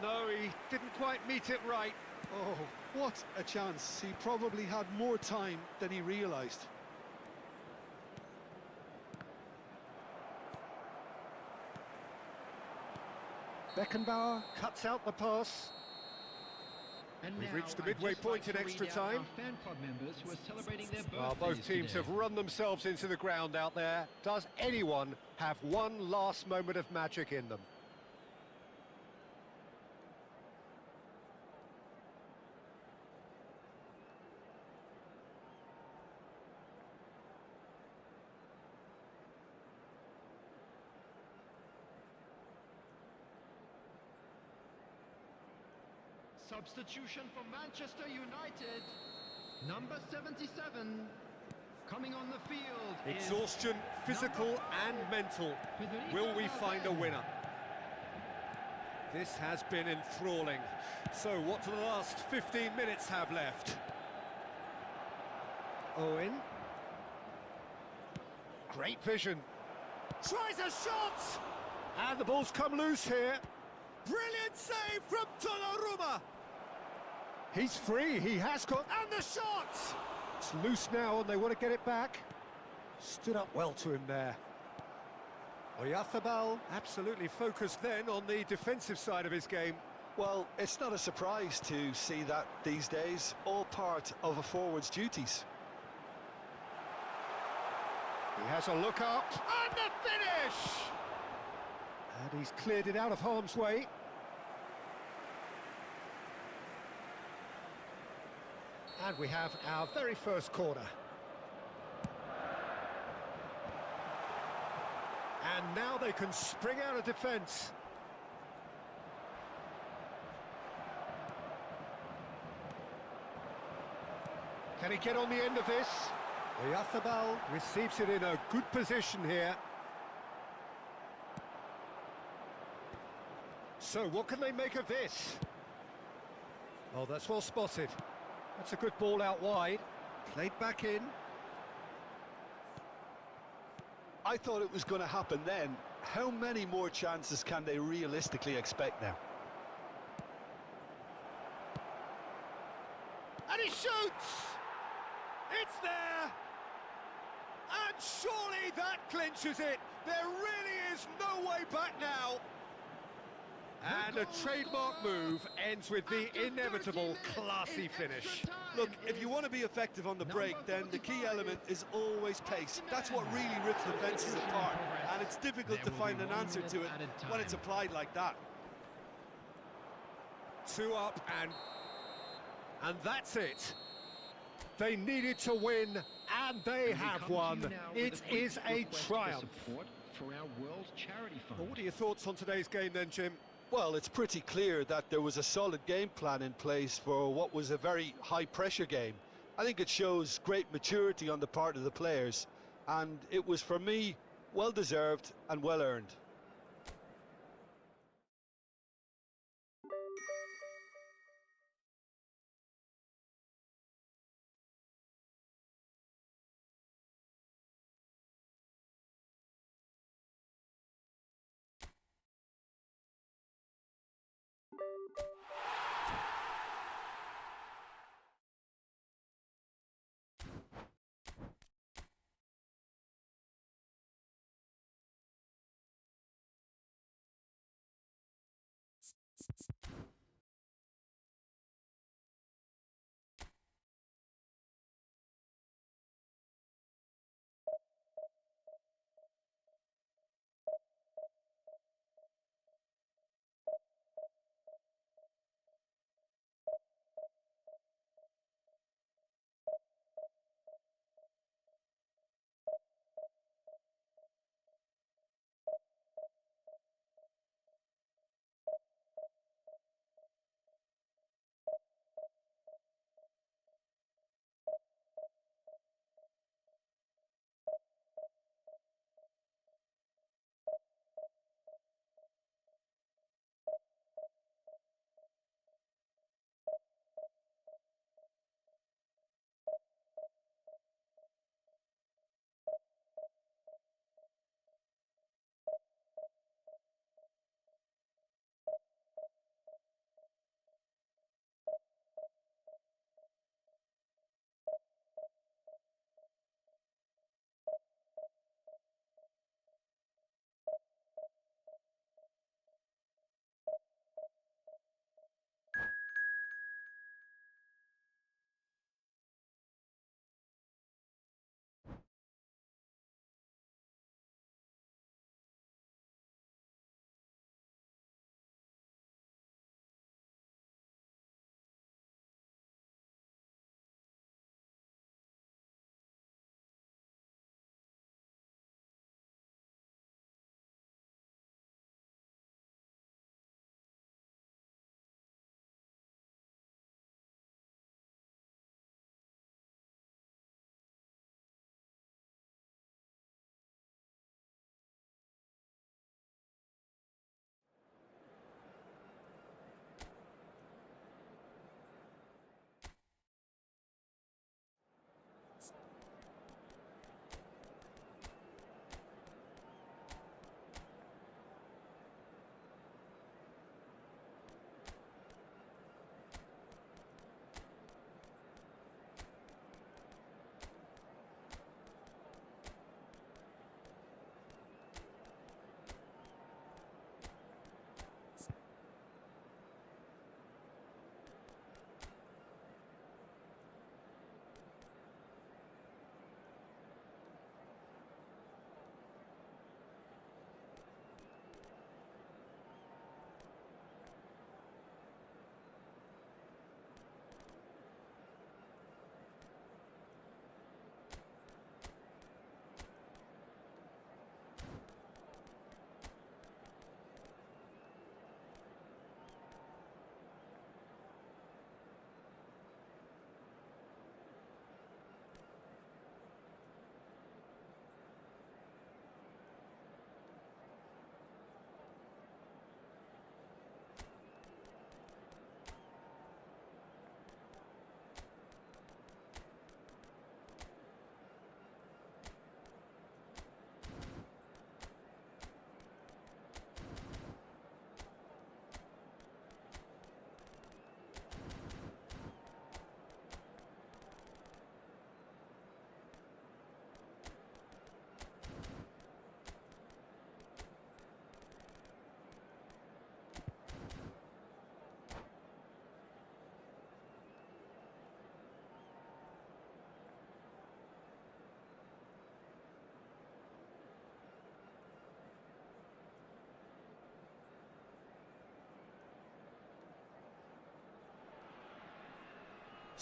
No, he didn't quite meet it right. Oh, what a chance. He probably had more time than he realised. Beckenbauer cuts out the pass. And We've now, reached the I'd midway just like point in to extra read out time. our fan club members who are celebrating their Both birthdays teams today. have run themselves into the ground out there. Does anyone have one last moment of magic in them? Substitution for Manchester United. Number 77. Coming on the field is Exhaustion, physical and mental. Will we find a winner? This has been enthralling. So what do the last 15 minutes have left? Owen. Great vision. Tries a shot! And the ball's come loose here. Brilliant save from Donnarumma. He's free, he has got... And the shot! It's loose now and they want to get it back. Stood up well to him there. Oyarzabal absolutely focused then on the defensive side of his game. Well, it's not a surprise to see that these days, all part of a forward's duties. He has a look up, and the finish! And he's cleared it out of harm's way. And we have our very first corner. And now they can spring out of defence. Can he get on the end of this? Oyarzabal receives it in a good position here. So what can they make of this? Oh, that's well spotted. That's a good ball out wide. Played back in. I thought it was going to happen then. How many more chances can they realistically expect now? And he shoots! It's there! And surely that clinches it! There really is no way back now! And a trademark move ends with the inevitable classy finish. Look, if you want to be effective on the break, then the key element is always pace. That's what really rips defences apart, and it's difficult to find an answer to it when it's applied like that. 2 up and that's it. They needed to win, and they have won. It is a triumph. For our World Charity Fund. Well, what are your thoughts on today's game then, Jim? Well, it's pretty clear that there was a solid game plan in place for what was a very high-pressure game. I think it shows great maturity on the part of the players, and it was, for me, well-deserved and well-earned.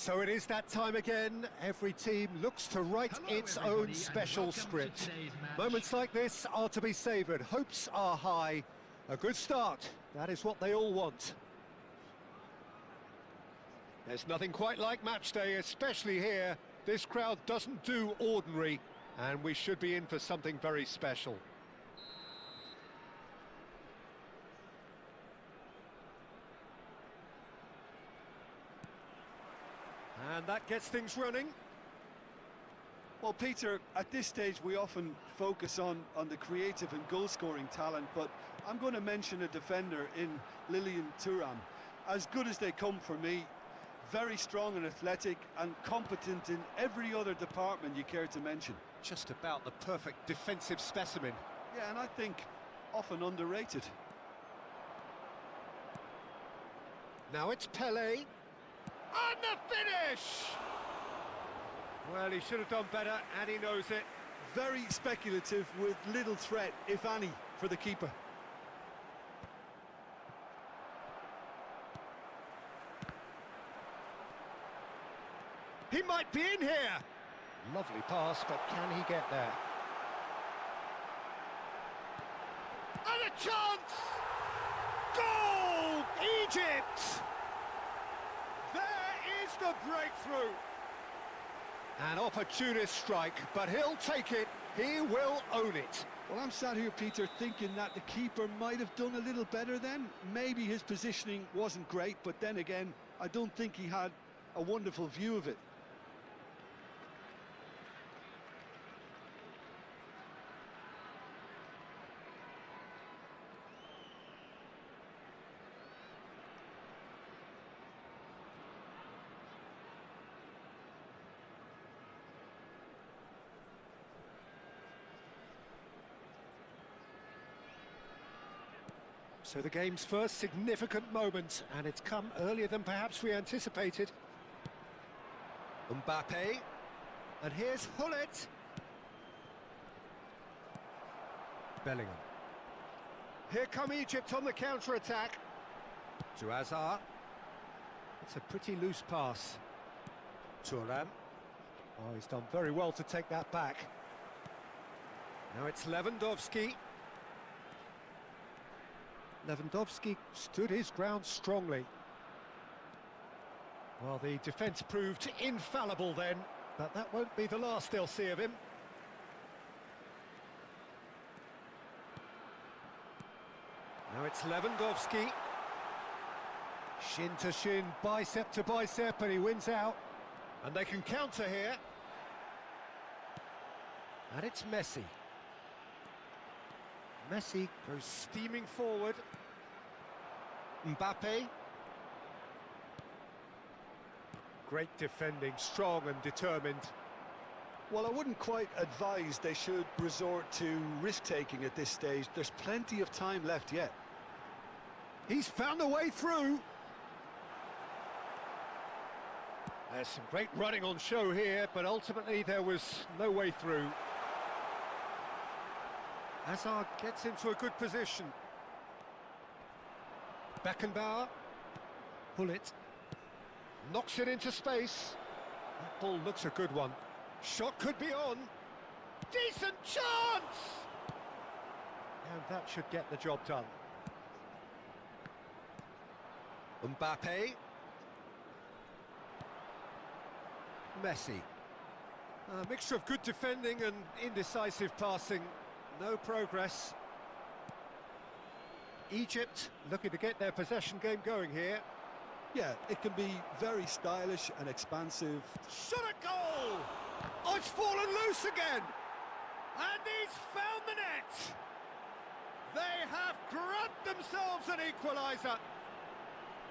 So it is that time again. Every team looks to write Hello, its everybody, own and special welcome to script. today's match. Moments like this are to be savoured. Hopes are high. A good start. That is what they all want. There's nothing quite like match day, especially here. This crowd doesn't do ordinary, and we should be in for something very special. And that gets things running. Well, Peter, at this stage we often focus on the creative and goal-scoring talent, but I'm going to mention a defender in Lilian Thuram. As good as they come for me, very strong and athletic and competent in every other department you care to mention. Just about the perfect defensive specimen. Yeah, and I think often underrated. Now it's Pele. And the finish! Well, he should have done better, and he knows it. Very speculative with little threat, if any, for the keeper. He might be in here! Lovely pass, but can he get there? And a chance! Goal! Egypt! There is the breakthrough! An opportunist strike, but he'll take it. He will own it. Well, I'm sat here, Peter, thinking that the keeper might have done a little better then. Maybe his positioning wasn't great, but then again, I don't think he had a wonderful view of it. So the game's first significant moment, and it's come earlier than perhaps we anticipated. Mbappe, and here's Hullet. Bellingham. Here come Egypt on the counter-attack. To Hazard. It's a pretty loose pass. Thuram. Oh, he's done very well to take that back. Now it's Lewandowski. Lewandowski stood his ground strongly. Well, the defence proved infallible then, but that won't be the last they'll see of him. Now it's Lewandowski. Shin to shin, bicep to bicep, and he wins out. And they can counter here. And it's Messi. Messi goes steaming forward. Mbappe. Great defending, strong and determined. Well, I wouldn't quite advise they should resort to risk-taking at this stage. There's plenty of time left yet. He's found a way through. There's some great running on show here, but ultimately there was no way through. Hazard gets into a good position. Beckenbauer. Hullet. Knocks it into space. That ball looks a good one. Shot could be on. Decent chance! And that should get the job done. Mbappe. Messi. A mixture of good defending and indecisive passing. No progress. Egypt looking to get their possession game going here. Yeah, it can be very stylish and expansive. Shot a goal! Oh, it's fallen loose again! And he's found the net! They have grabbed themselves an equaliser!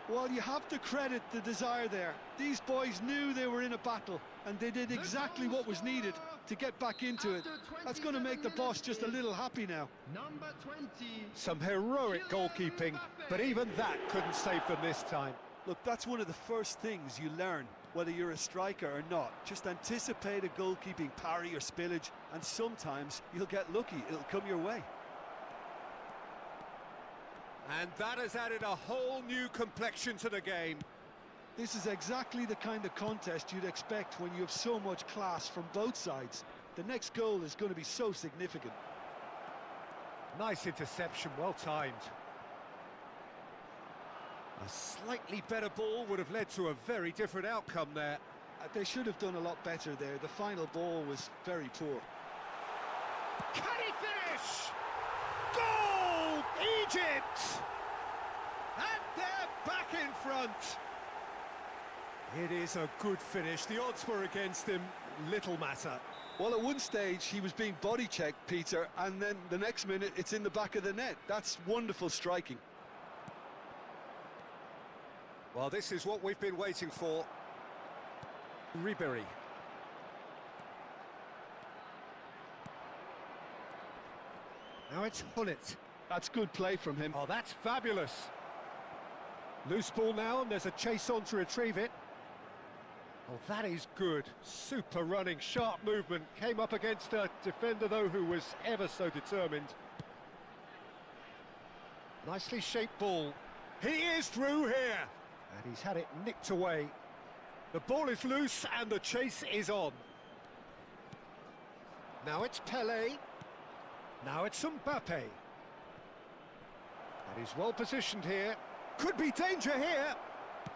Well, you have to credit the desire there. These boys knew they were in a battle, and they did exactly what was needed to get back into it. That's going to make the boss just a little happy now. Number 20. Some heroic goalkeeping, but even that couldn't save them this time. Look, that's one of the first things you learn, whether you're a striker or not. Just anticipate a goalkeeping parry or spillage, and sometimes you'll get lucky. It'll come your way. And that has added a whole new complexion to the game. This is exactly the kind of contest you'd expect when you have so much class from both sides. The next goal is going to be so significant. Nice interception, well timed. A slightly better ball would have led to a very different outcome there. They should have done a lot better there. The final ball was very poor. Can he finish? Goal! Egypt! And they're back in front. It is a good finish. The odds were against him. Little matter. Well, at one stage he was being body checked, Peter, and then the next minute it's in the back of the net. That's wonderful striking. Well, this is what we've been waiting for. Ribery. Now it's Hullet. That's good play from him. Oh, that's fabulous. Loose ball now, and there's a chase on to retrieve it. Oh, that is good. Super running, sharp movement. Came up against a defender, though, who was ever so determined. Nicely shaped ball. He is through here. And he's had it nicked away. The ball is loose, and the chase is on. Now it's Pelé. Now it's Mbappe. And he's well positioned here. Could be danger here.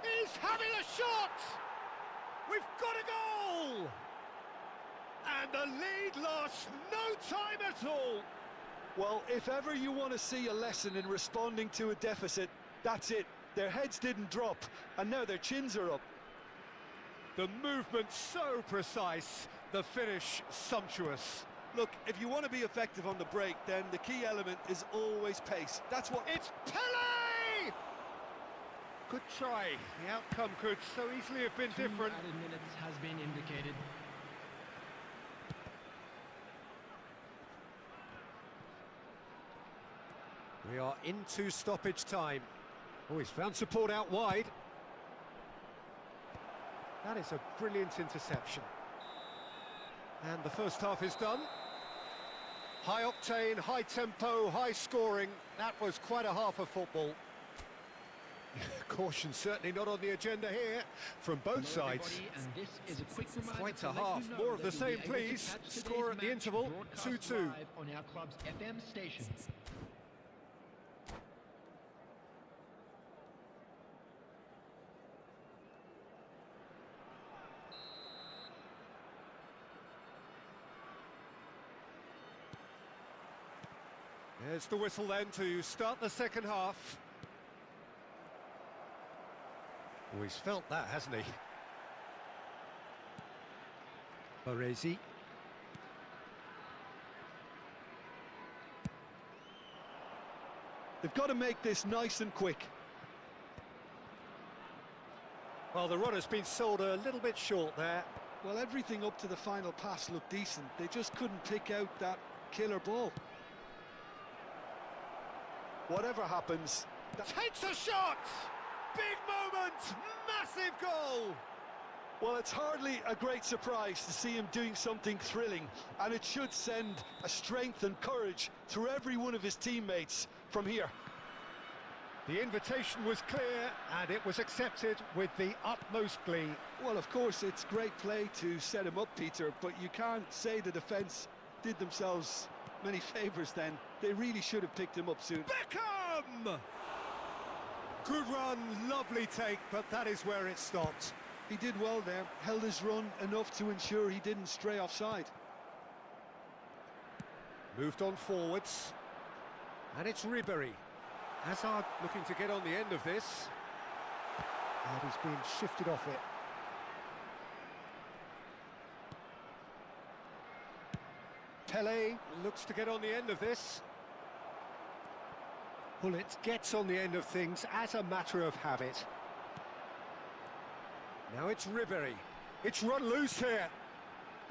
He's having a shot! We've got a goal! And the lead lost no time at all. Well, if ever you want to see a lesson in responding to a deficit, that's it. Their heads didn't drop, and now their chins are up. The movement so precise, the finish sumptuous. Look, if you want to be effective on the break, then the key element is always pace. That's what... It's Pelé! Good try. The outcome could so easily have been different. 2 added minutes has been indicated. We are into stoppage time. Oh, he's found support out wide. That is a brilliant interception. And the first half is done. High octane, high tempo, high scoring. That was quite a half of football. Caution certainly not on the agenda here from both sides. And this is a quick reminder Quite to a let you half. know More of that the you'll be same, able to please. catch today's Score at the match interval, broadcast 2-2. live on our club's FM station. There's the whistle then to start the second half. Oh, he's felt that, hasn't he? Baresi. They've got to make this nice and quick. Well, the run has been sold a little bit short there. Well, everything up to the final pass looked decent. They just couldn't pick out that killer ball. Whatever happens... Takes a shot! Big moment! Massive goal! Well, it's hardly a great surprise to see him doing something thrilling, and it should send a strength and courage through every one of his teammates from here. The invitation was clear, and it was accepted with the utmost glee. Well, of course, it's great play to set him up, Peter, but you can't say the defence did themselves many favours then. They really should have picked him up soon. Beckham! Good run, lovely take, but that is where it stopped. He did well there, held his run enough to ensure he didn't stray offside. Moved on forwards. And it's Ribery. Hazard looking to get on the end of this. And he's being shifted off it. Pelé looks to get on the end of this. Hullet gets on the end of things as a matter of habit. Now it's Ribery. It's run loose here.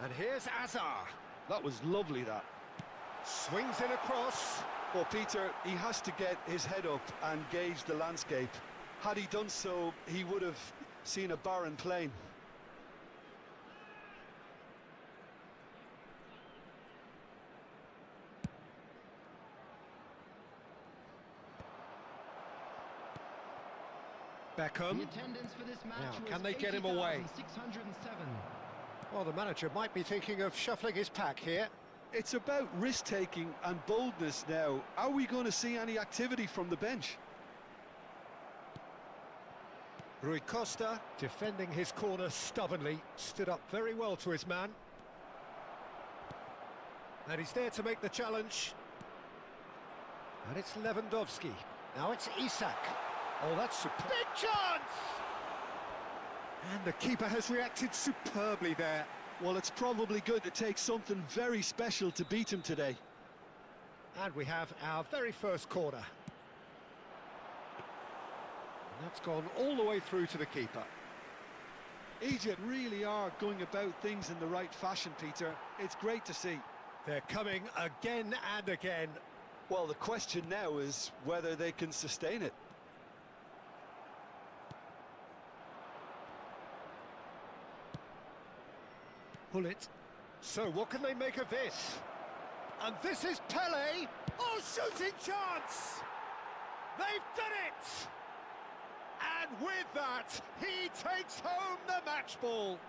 And here's Hazard. That was lovely, that. Swings it across. Well, Peter, he has to get his head up and gauge the landscape. Had he done so, he would have seen a barren plain. Beckham. The attendance for this match Now, was can they get him away? 80,607. Well, the manager might be thinking of shuffling his pack here. It's about risk-taking and boldness now. Are we going to see any activity from the bench? Rui Costa, defending his corner stubbornly, stood up very well to his man. And he's there to make the challenge. And it's Lewandowski. Now it's Isak. Oh, that's superb. Big chance! And the keeper has reacted superbly there. Well, it's probably going to take something very special to beat him today. And we have our very first corner. And that's gone all the way through to the keeper. Egypt really are going about things in the right fashion, Peter. It's great to see. They're coming again and again. Well, the question now is whether they can sustain it. Pull it. So what can they make of this? And this is Pele. Oh, shooting chance! They've done it! And with that, he takes home the match ball.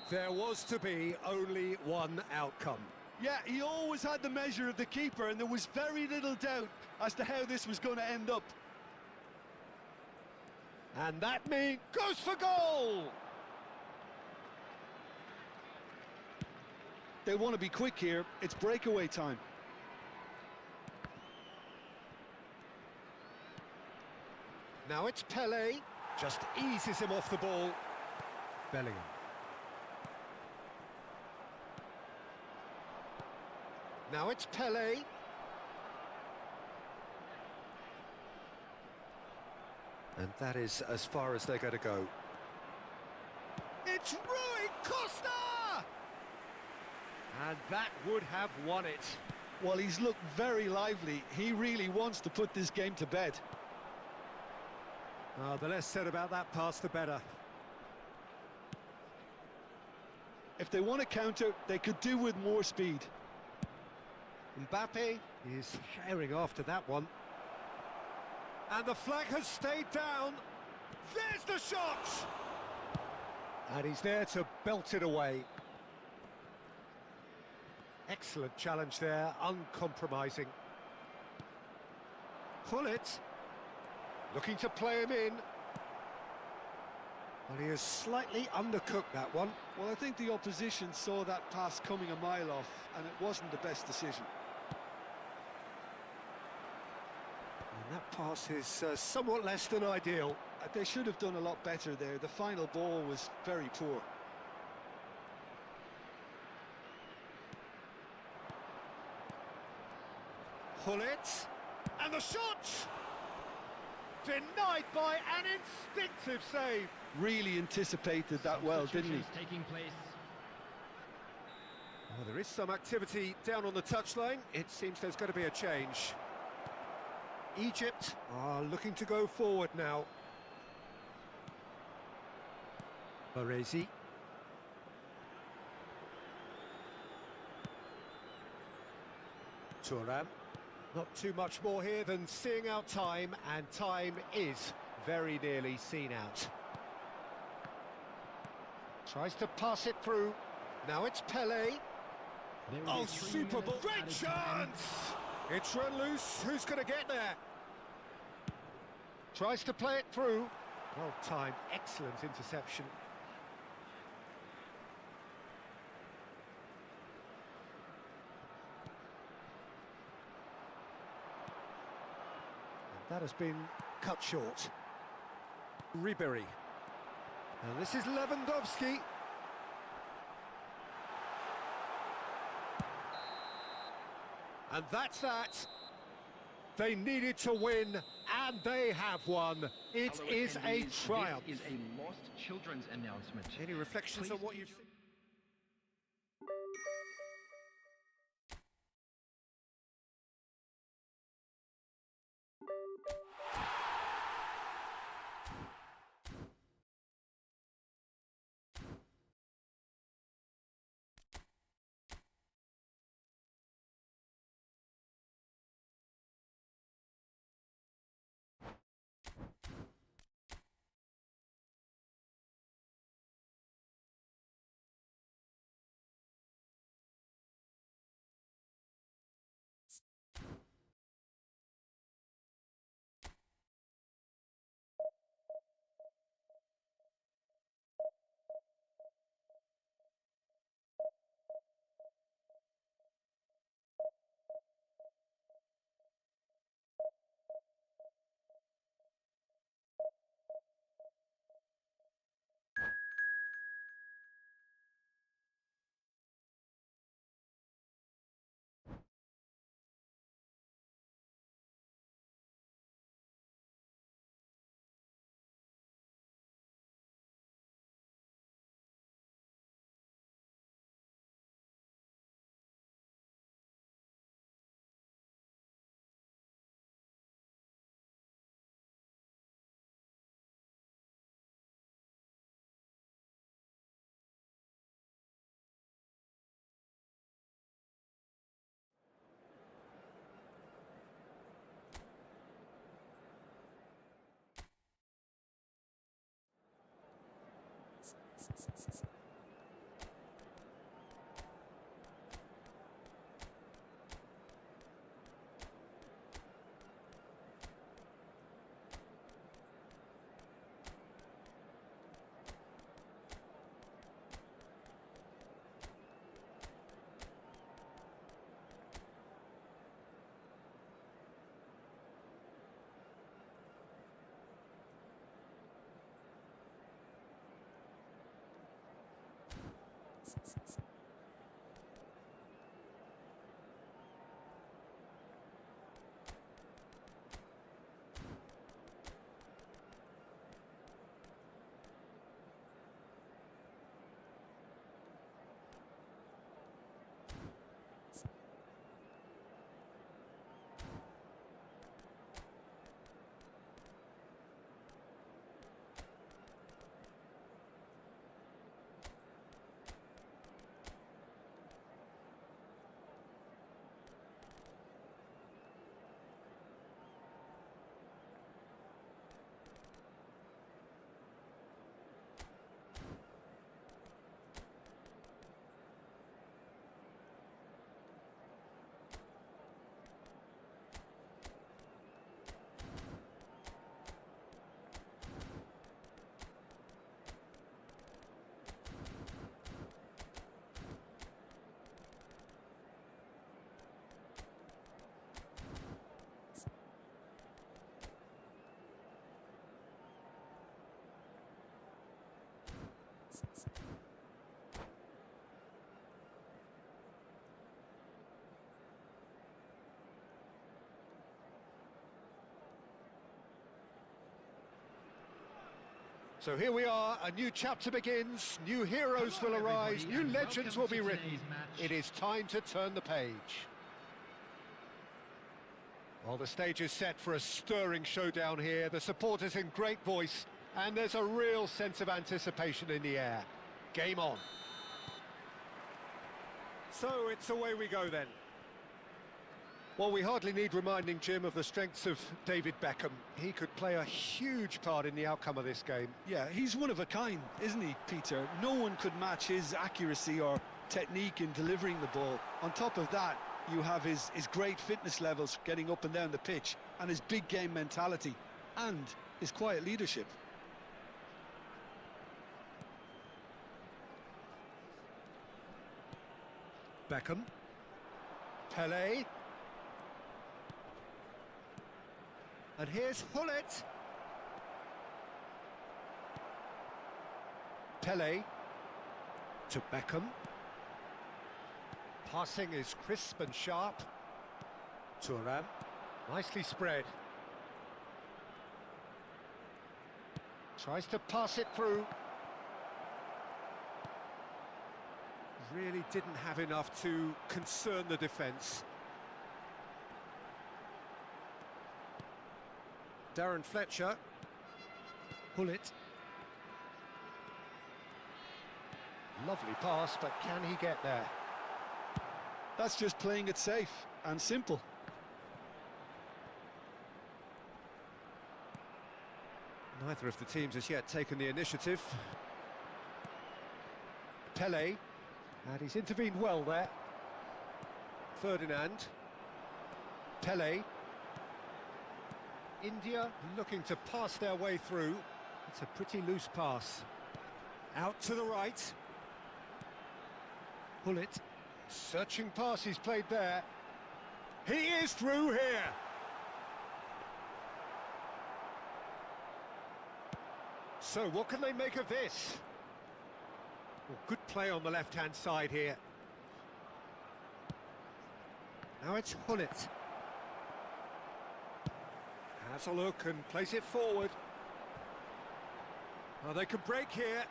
There was to be only one outcome. Yeah, he always had the measure of the keeper, and there was very little doubt as to how this was going to end up. And that means goes for goal! They want to be quick here. It's breakaway time. Now it's Pele. Just eases him off the ball. Bellingham. Now it's Pele. And that is as far as they're going to go. It's Rui Costa! And that would have won it. Well, he's looked very lively. He really wants to put this game to bed. The less said about that pass, the better. If they want to counter, they could do with more speed. Mbappe is herring after that one. And the flag has stayed down. There's the shot! And he's there to belt it away. Excellent challenge there, uncompromising. Pull it. Looking to play him in. Well, he has slightly undercooked that one. Well, I think the opposition saw that pass coming a mile off, and it wasn't the best decision. And that pass is somewhat less than ideal. They should have done a lot better there. The final ball was very poor. Pull it. And the shot! Denied by an instinctive save. Really anticipated that well, didn't he? Taking place. Well, there is some activity down on the touchline. It seems there's going to be a change. Egypt are looking to go forward now. Baresi. Thuram. Not too much more here than seeing out time, and time is very nearly seen out. Tries to pass it through. Now it's Pele. Oh, super ball. Great chance! It's run loose. Who's going to get there? Tries to play it through. Well timed. Excellent interception. That has been cut short. Ribery. And this is Lewandowski. And that's that. They needed to win, and they have won. It is a triumph. This is a lost children's announcement. Any reflections on what you've seen? So here we are, a new chapter begins, new heroes will arise, new legends will be written. It is time to turn the page. Well, the stage is set for a stirring showdown here, the supporters in great voice, and there's a real sense of anticipation in the air. Game on. So it's away we go then. Well, we hardly need reminding, Jim, of the strengths of David Beckham. He could play a huge part in the outcome of this game. Yeah, he's one of a kind, isn't he, Peter? No one could match his accuracy or technique in delivering the ball. On top of that, you have his great fitness levels getting up and down the pitch, and his big game mentality, and his quiet leadership. Beckham. Pelé. And here's Hullet. Pelé to Beckham. Passing is crisp and sharp. Thuram, nicely spread. Tries to pass it through. Really didn't have enough to concern the defence. Darren Fletcher. Hullet. Lovely pass, but can he get there? That's just playing it safe and simple. Neither of the teams has yet taken the initiative. Pelé, and he's intervened well there. Ferdinand. Pelé. India looking to pass their way through. It's a pretty loose pass. Out to the right. Hullet. Searching pass he's played there. He is through here. So what can they make of this? Well, good play on the left-hand side here. Now it's Hullet. Has a look and plays it forward. Oh, they can break here.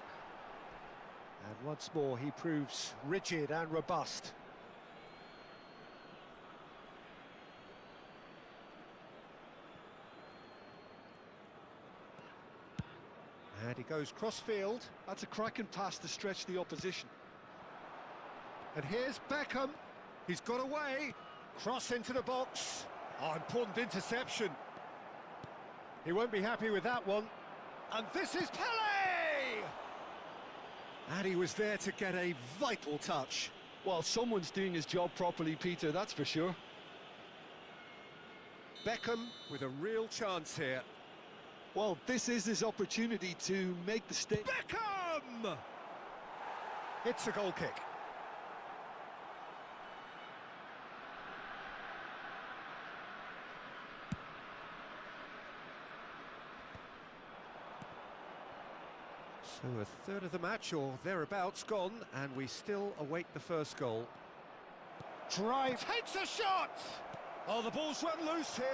And once more he proves rigid and robust. And he goes cross-field. That's a cracking pass to stretch the opposition. And here's Beckham. He's got away. Cross into the box. Oh, important interception. He won't be happy with that one. And this is Pelé! And he was there to get a vital touch. Well, someone's doing his job properly, Peter, that's for sure. Beckham with a real chance here. Well, this is his opportunity to make the stake. Beckham! It's a goal kick. So a third of the match or thereabouts gone, and we still await the first goal. Drive, takes a shot! Oh, the ball's run loose here.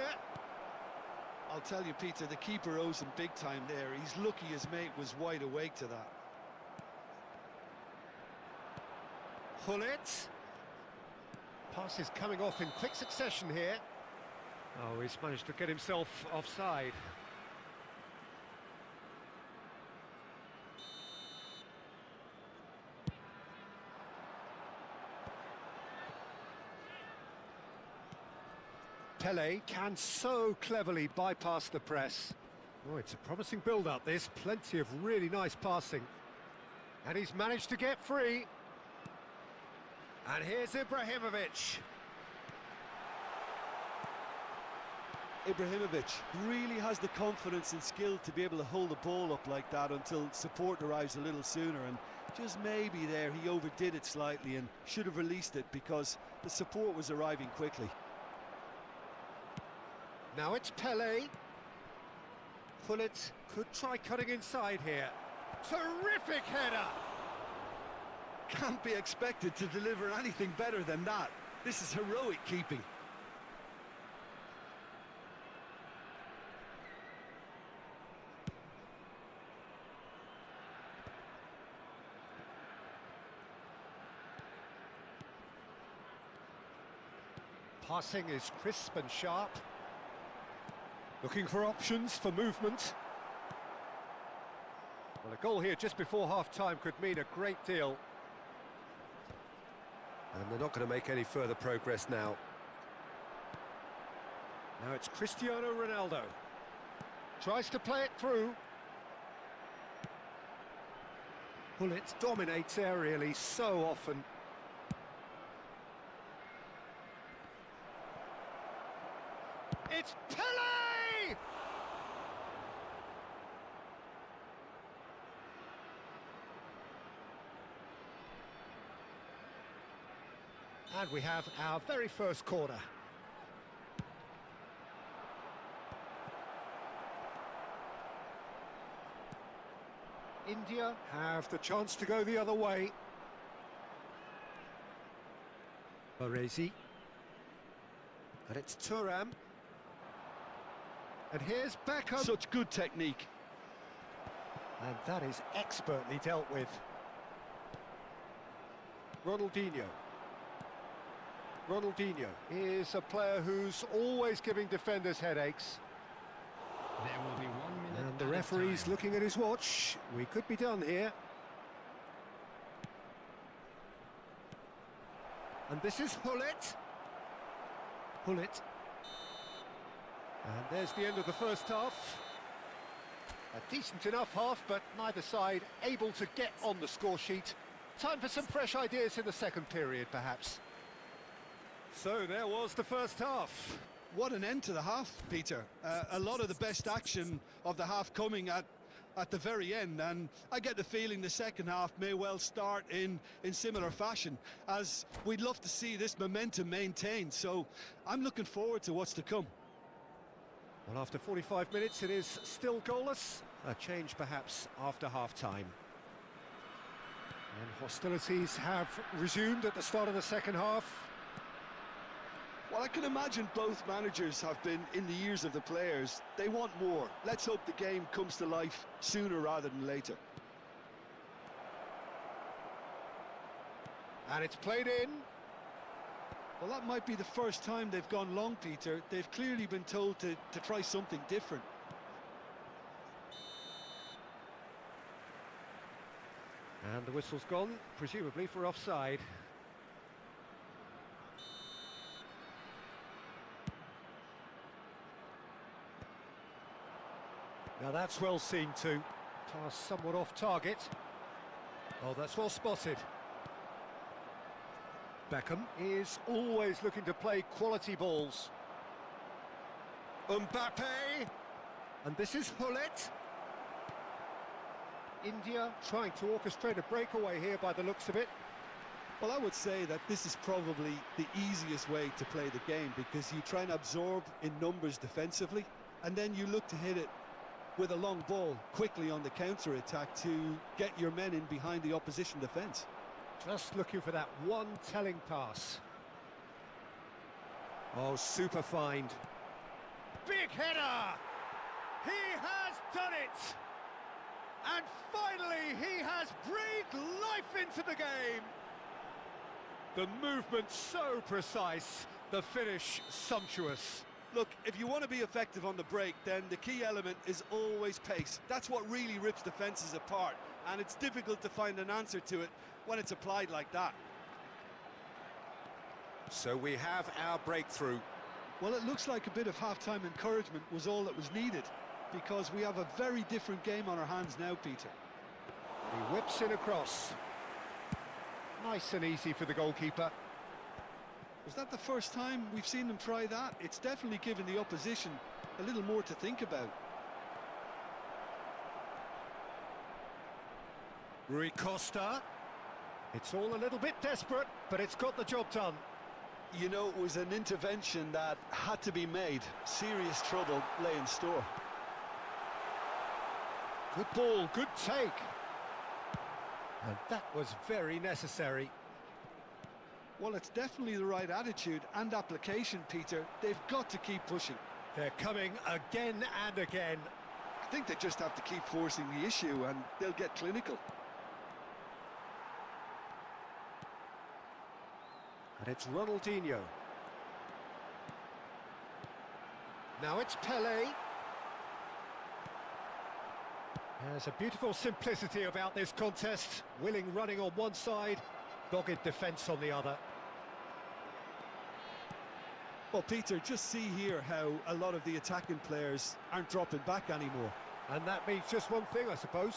I'll tell you, Peter, the keeper owes him big time there. He's lucky his mate was wide awake to that. Hullet. Pass is coming off in quick succession here. Oh, he's managed to get himself offside. Pele can so cleverly bypass the press. Oh, it's a promising build-up, this. Plenty of really nice passing. And he's managed to get free. And here's Ibrahimovic. Ibrahimovic really has the confidence and skill to be able to hold the ball up like that until support arrives a little sooner, and just maybe there he overdid it slightly and should have released it because the support was arriving quickly. Now it's Pele. Hullet could try cutting inside here. Terrific header! Can't be expected to deliver anything better than that. This is heroic keeping. Passing is crisp and sharp. Looking for options for movement. Well, a goal here just before half-time could mean a great deal. And they're not going to make any further progress now. Now it's Cristiano Ronaldo. Tries to play it through. Hullet dominates aerially so often. It's Pele! And we have our very first corner. India have the chance to go the other way. Baresi. And it's Thuram. And here's Beckham. Such good technique. And that is expertly dealt with. Ronaldinho. Ronaldinho is a player who's always giving defenders headaches. There will be 1 minute. And the referee's looking at his watch. We could be done here. And this is Hullet. Hullet. And there's the end of the first half. A decent enough half, but neither side able to get on the score sheet. Time for some fresh ideas in the second period, perhaps. So there was the first half. What an end to the half, Peter. A lot of the best action of the half coming at the very end, and I get the feeling the second half may well start in similar fashion, as we'd love to see this momentum maintained. So I'm looking forward to what's to come. Well, after 45 minutes, it is still goalless. A change, perhaps, after half-time. And hostilities have resumed at the start of the second half. Well, I can imagine both managers have been in the ears of the players. They want more. Let's hope the game comes to life sooner rather than later. And it's played in. Well, that might be the first time they've gone long, Peter. They've clearly been told to try something different. And the whistle's gone, presumably for offside. Now that's well seen too. Pass somewhat off target. Oh, that's well spotted. Beckham is always looking to play quality balls. Mbappe! And this is Hullet. India trying to orchestrate a breakaway here by the looks of it. Well, I would say that this is probably the easiest way to play the game because you try and absorb in numbers defensively and then you look to hit it with a long ball quickly on the counter-attack to get your men in behind the opposition defence. Just looking for that one telling pass. Oh, super find. Big header! He has done it! And finally, he has breathed life into the game! The movement so precise, the finish sumptuous. Look, if you want to be effective on the break, then the key element is always pace. That's what really rips defences apart, and it's difficult to find an answer to it when it's applied like that. So we have our breakthrough. Well, it looks like a bit of half-time encouragement was all that was needed, because we have a very different game on our hands now, Peter. He whips in across. Nice and easy for the goalkeeper. Was that the first time we've seen them try that? It's definitely given the opposition a little more to think about. Rui Costa. It's all a little bit desperate, but it's got the job done. You know, it was an intervention that had to be made. Serious trouble lay in store. Good ball, good take. And that was very necessary. Well, it's definitely the right attitude and application, Peter. They've got to keep pushing. They're coming again and again. I think they just have to keep forcing the issue and they'll get clinical. And it's Ronaldinho. Now it's Pelé. There's a beautiful simplicity about this contest. Willing running on one side, dogged defence on the other. Well, Peter, just see here how a lot of the attacking players aren't dropping back anymore. And that means just one thing, I suppose.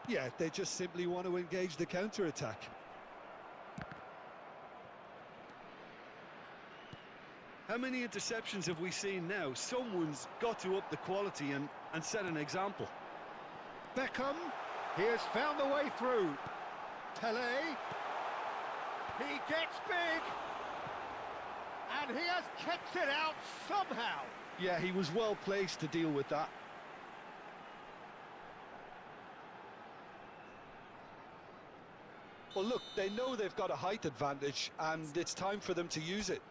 Yeah, they just simply want to engage the counter-attack. How many interceptions have we seen now? Someone's got to up the quality and set an example. Beckham, he has found the way through. Pelé, he gets big, and he has kept it out somehow. Yeah, he was well placed to deal with that. Well, look, they know they've got a height advantage, and it's time for them to use it.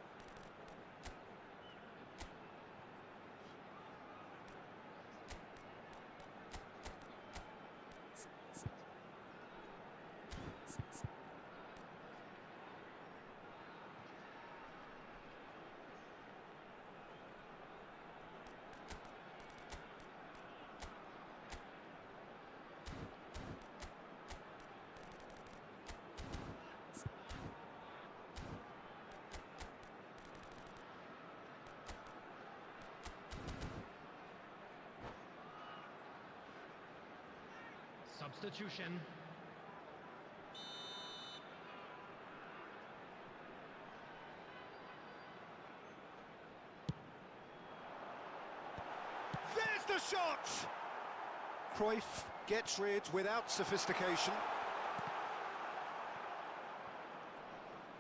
Substitution. There's the shot! Cruyff gets rid without sophistication.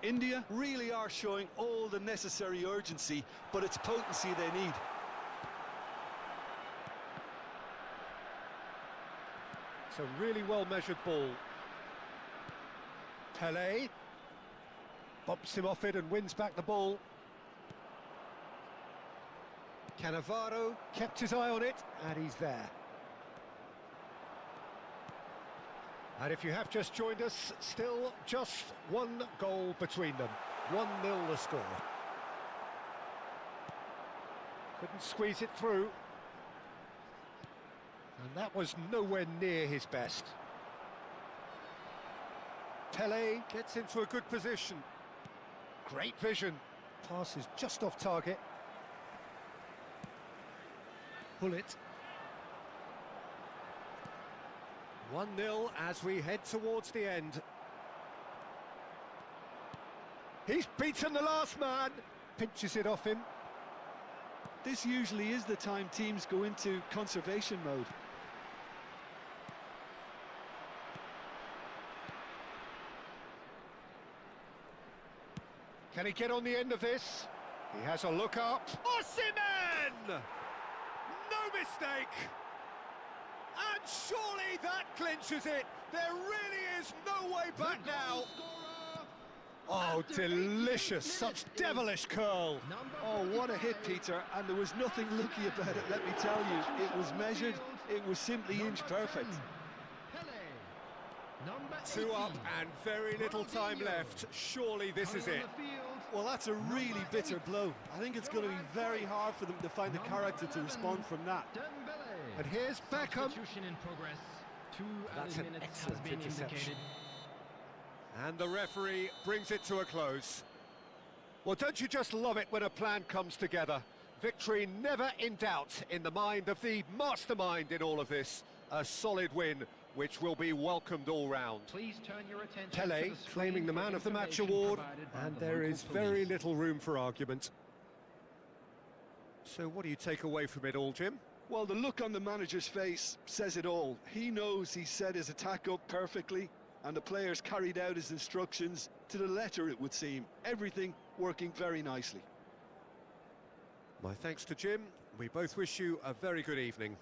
India really are showing all the necessary urgency, but it's potency they need. It's a really well-measured ball. Pelé bumps him off it and wins back the ball. Cannavaro kept his eye on it, and he's there. And if you have just joined us, still just one goal between them. 1-0 the score. Couldn't squeeze it through. And that was nowhere near his best. Pelé gets into a good position. Great vision. Pass is just off target. Hullet. 1-0 as we head towards the end. He's beaten the last man. Pinches it off him. This usually is the time teams go into conservation mode. Can he get on the end of this? He has a look up. Osimhen! No mistake! And surely that clinches it. There really is no way back now. Oh, delicious. Such devilish curl. Oh, what a hit, Peter, and there was nothing lucky about it, let me tell you. It was measured, it was simply inch perfect. 2 up and very little time left. Surely this is it. Well, that's a really bitter blow. I think it's going to be very hard for them to find the character to respond from that. And here's Beckham. In progress. That's an excellent interception. And the referee brings it to a close. Well, don't you just love it when a plan comes together? Victory never in doubt in the mind of the mastermind in all of this. A solid win, which will be welcomed all round. Please turn your attention Pele to the claiming the man of the match award, and there is very little room for argument. So what do you take away from it all, Jim? Well, the look on the manager's face says it all. He knows he set his attack up perfectly, and the players carried out his instructions to the letter, it would seem. Everything working very nicely. My thanks to Jim. We both wish you a very good evening.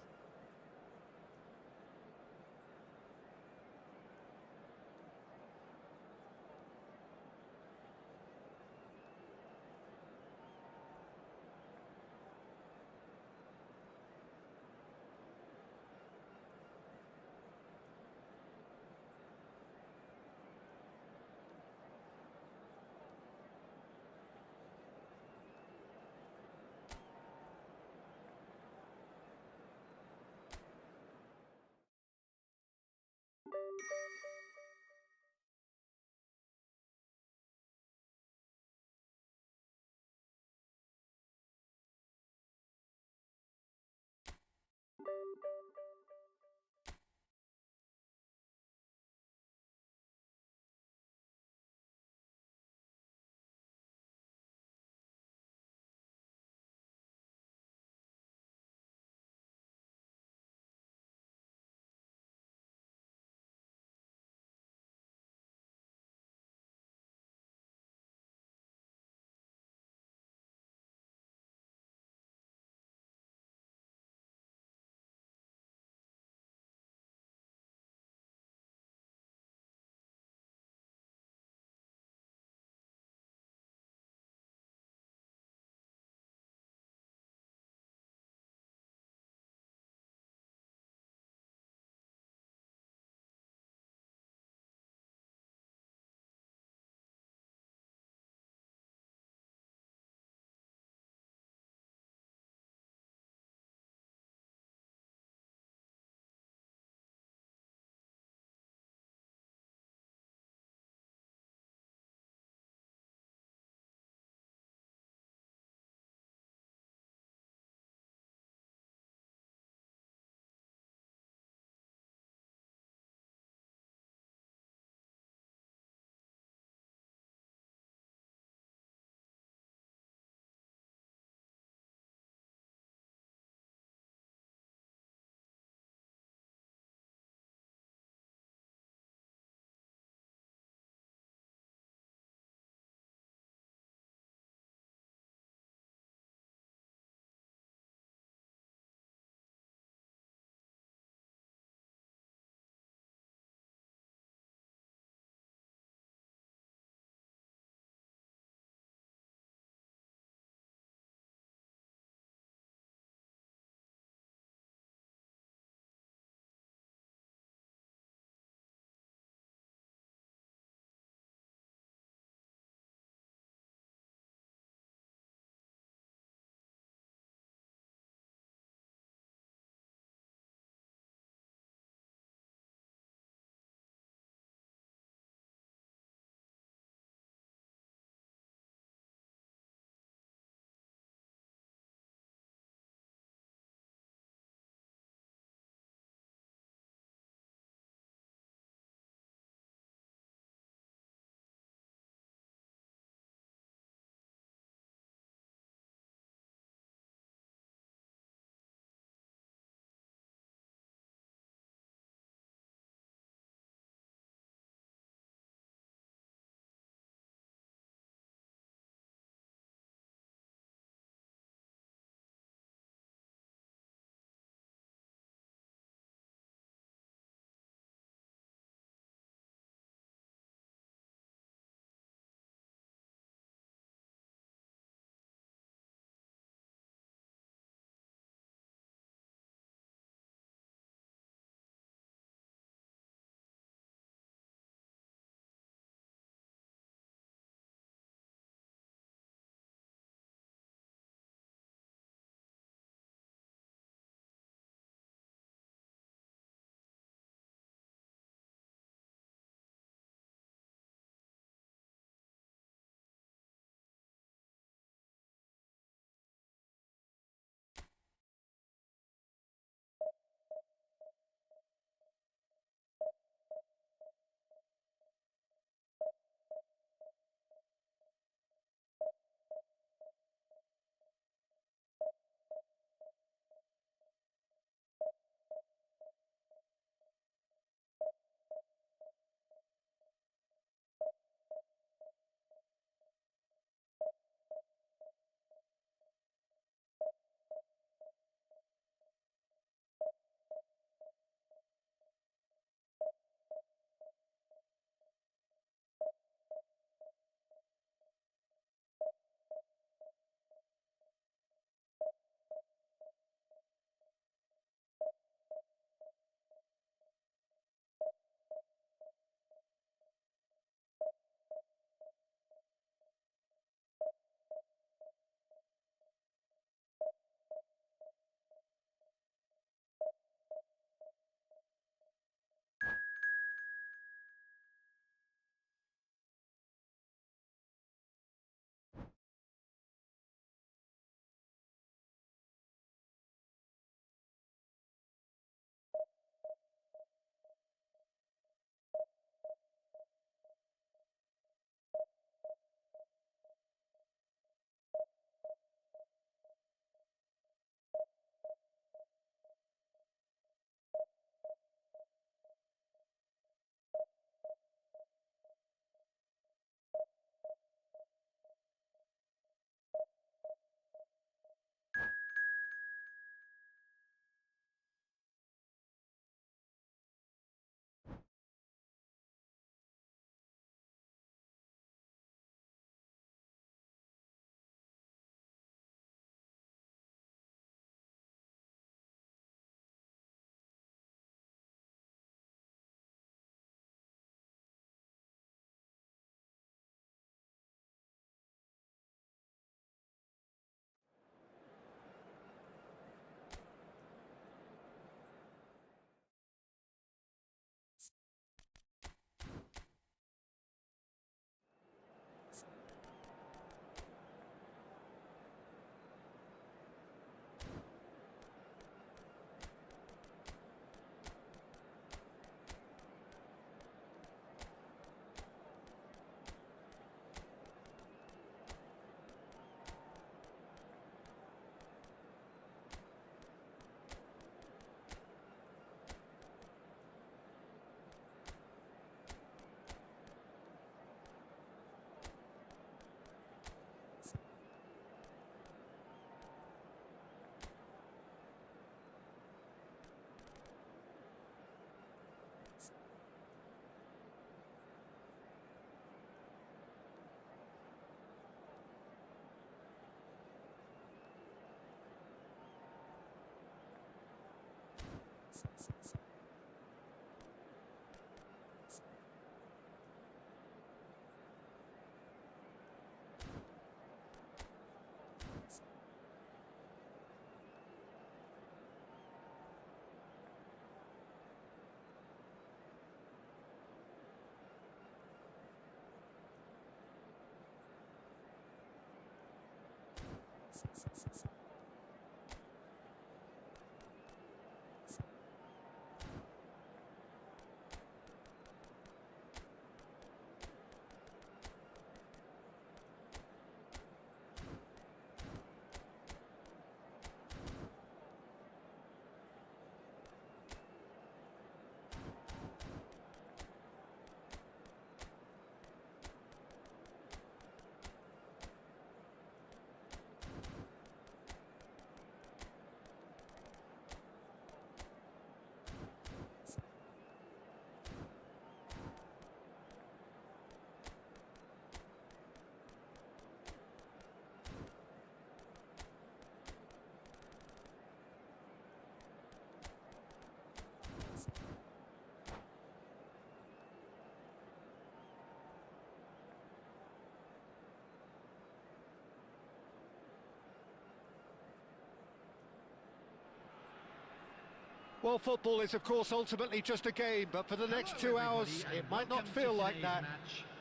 Well, football is, of course, ultimately just a game, but for the next 2 hours, it might not feel like that.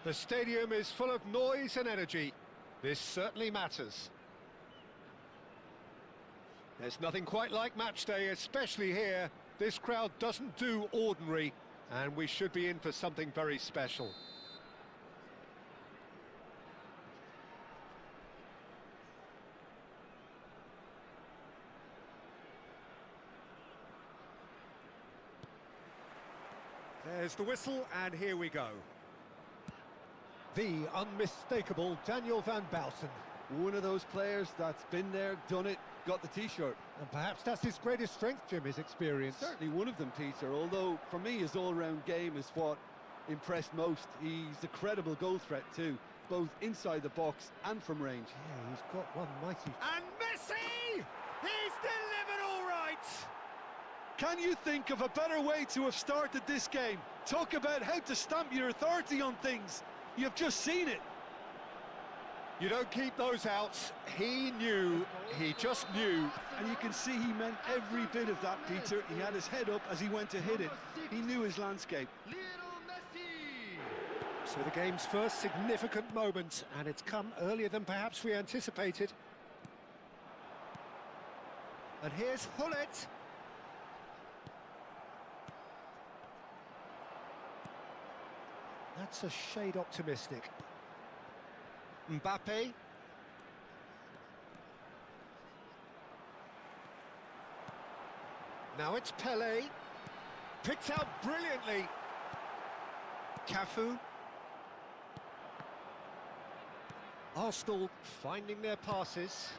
The stadium is full of noise and energy. This certainly matters. There's nothing quite like match day, especially here. This crowd doesn't do ordinary, and we should be in for something very special. There's the whistle, and here we go. The unmistakable Daniel van Bouten. One of those players that's been there, done it, got the T-shirt. And perhaps that's his greatest strength, Jim, his experience. Certainly one of them, Peter, although for me his all-round game is what impressed most. He's a credible goal threat too, both inside the box and from range. Yeah, he's got one mighty... And Messi! He's delivered all right! Can you think of a better way to have started this game? Talk about how to stamp your authority on things. You've just seen it. You don't keep those out. He knew, he just knew. And you can see he meant every bit of that, Peter. He had his head up as he went to hit it. He knew his landscape. So the game's first significant moment, and it's come earlier than perhaps we anticipated. And here's Hullet. That's a shade optimistic. Mbappe. Now it's Pele. Picked out brilliantly. Cafu. Arsenal finding their passes.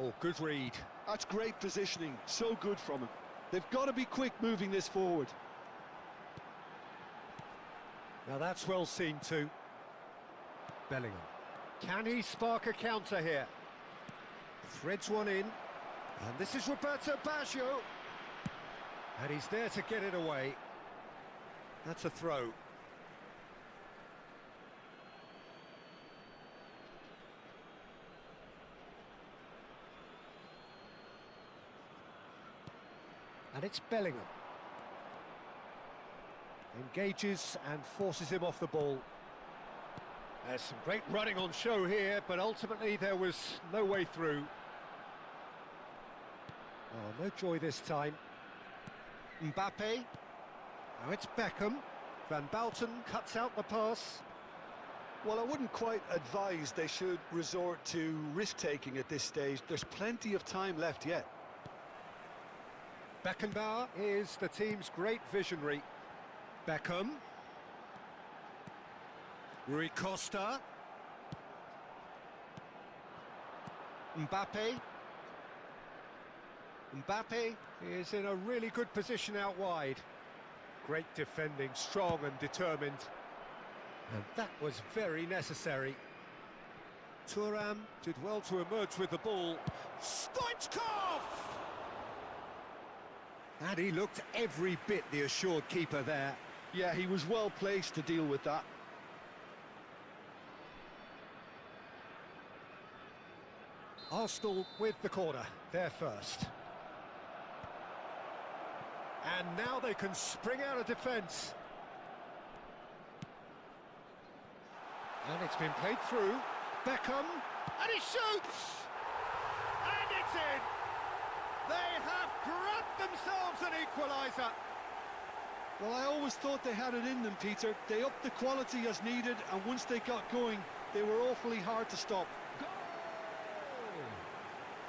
Oh, good read. That's great positioning. So good from him. They've got to be quick moving this forward. Now that's well seen too. Bellingham. Can he spark a counter here? Threads one in. And this is Roberto Baggio. And he's there to get it away. That's a throw. And it's Bellingham. Engages and forces him off the ball. There's some great running on show here, but ultimately there was no way through. Oh, no joy this time. Mbappe. Now it's Beckham. Van Bouten cuts out the pass. Well, I wouldn't quite advise they should resort to risk-taking at this stage. There's plenty of time left yet. Beckenbauer is the team's great visionary. Beckham. Rui Costa. Mbappe. Mbappe is in a really good position out wide. Great defending, strong and determined. And that was very necessary. Thuram did well to emerge with the ball. Stoichkov! And he looked every bit the assured keeper there. Yeah, he was well placed to deal with that. Arsenal with the corner, they're first. And now they can spring out of defence. And it's been played through. Beckham, and he shoots! And it's in! They have grabbed themselves an equaliser. Well, I always thought they had it in them, Peter. They upped the quality as needed, and once they got going, they were awfully hard to stop.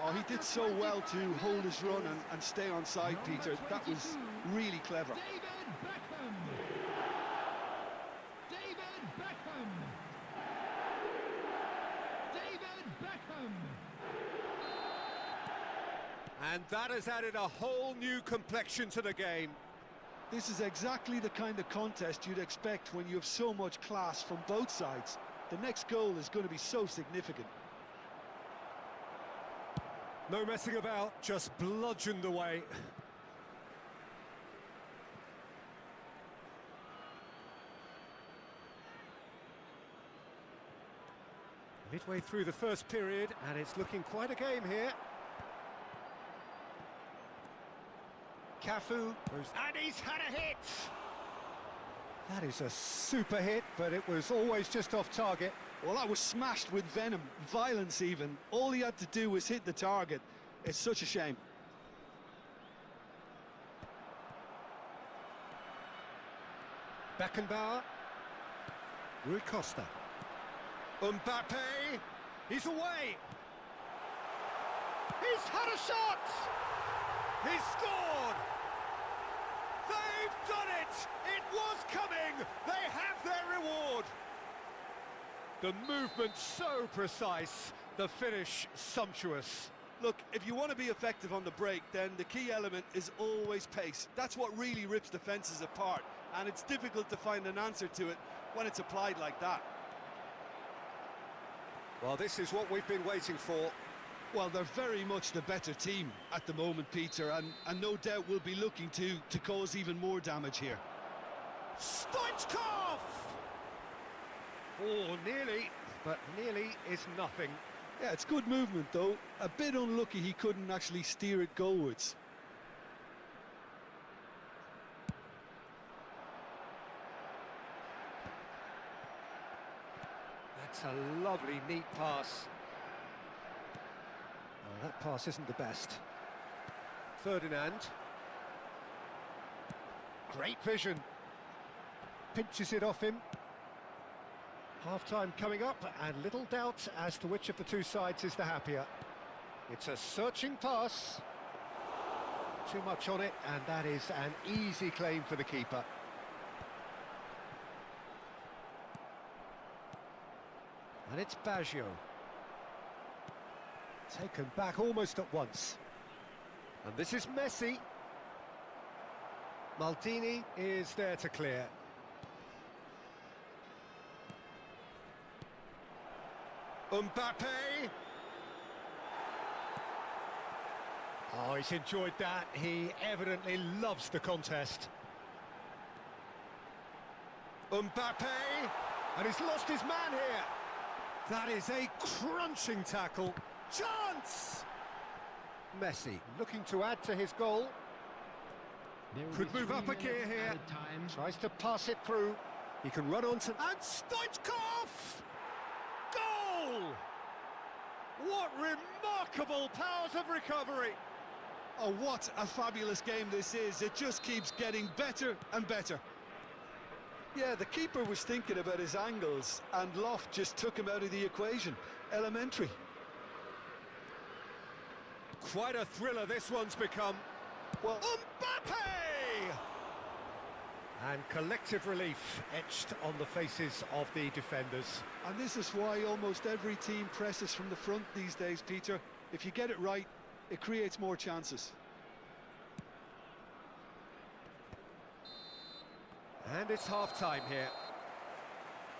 Oh, he did so well to hold his run and stay on side, Peter. That was really clever. David Beckham. David Beckham. David Beckham. And that has added a whole new complexion to the game. This is exactly the kind of contest you'd expect when you have so much class from both sides. The next goal is going to be so significant. No messing about, just bludgeoned away. Midway through the first period, and it's looking quite a game here. Cafu, and he's had a hit! That is a super hit, but it was always just off target. Well, that was smashed with venom, violence even. All he had to do was hit the target. It's such a shame. Beckenbauer. Rui Costa. Mbappe. He's away. He's had a shot! He's scored! They've done it! It was coming! They have their reward! The movement so precise, the finish sumptuous. Look, if you want to be effective on the break, then the key element is always pace. That's what really rips defences apart, and it's difficult to find an answer to it when it's applied like that. Well, this is what we've been waiting for. Well, they're very much the better team at the moment, Peter, and no doubt will be looking to cause even more damage here. Stoichkov! Oh, nearly, but nearly is nothing. Yeah, it's good movement, though. A bit unlucky he couldn't actually steer it goalwards. That's a lovely, neat pass. Oh, that pass isn't the best. Ferdinand. Great vision. Pinches it off him. Half-time coming up, and little doubt as to which of the two sides is the happier. It's a searching pass. Too much on it, and that is an easy claim for the keeper. And it's Baggio. Taken back almost at once. And this is Messi. Maldini is there to clear. Mbappe! Oh, he's enjoyed that. He evidently loves the contest. Mbappe! And he's lost his man here. That is a crunching tackle. Chance! Messi looking to add to his goal. Could move up a gear here. Tries to pass it through. He can run on to... And Stoichkov! Goal! What remarkable powers of recovery! Oh, what a fabulous game this is. It just keeps getting better and better. Yeah, the keeper was thinking about his angles, and Loft just took him out of the equation. Elementary. Quite a thriller this one's become. Well, Mbappe! And collective relief etched on the faces of the defenders. And this is why almost every team presses from the front these days, Peter. If you get it right, it creates more chances. And it's half-time here.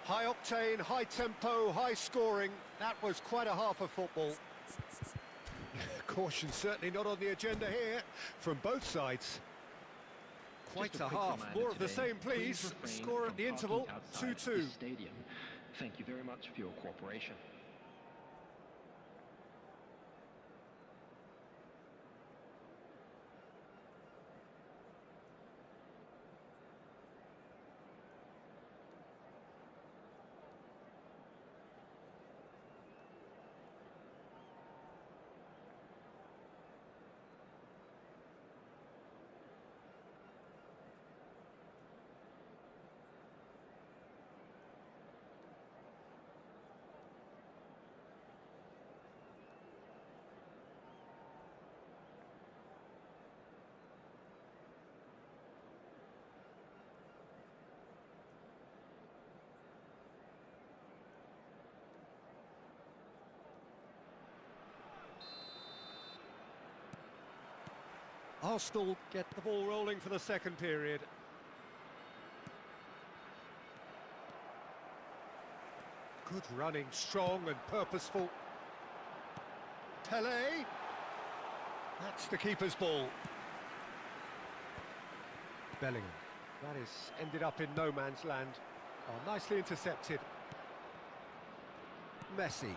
High octane, high tempo, high scoring. That was quite a half of football. Caution certainly not on the agenda here from both sides. Quite a half. More of the same, please. Score at the interval, 2-2. Thank you very much for your cooperation. Arsenal get the ball rolling for the second period. Good running, strong and purposeful. Pelé. That's the keeper's ball. Bellingham. That is ended up in no man's land. Oh, nicely intercepted. Messi.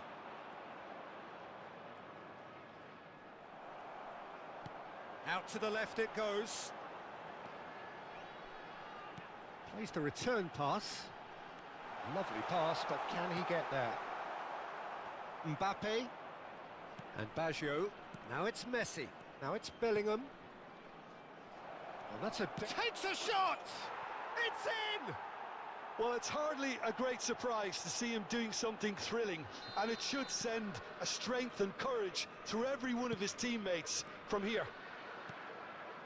Out to the left it goes. Plays the return pass. Lovely pass, but can he get there? Mbappe. And Baggio. Now it's Messi. Now it's Bellingham. Well, that's a... Takes a shot! It's in! Well, it's hardly a great surprise to see him doing something thrilling, and it should send a strength and courage through every one of his teammates from here.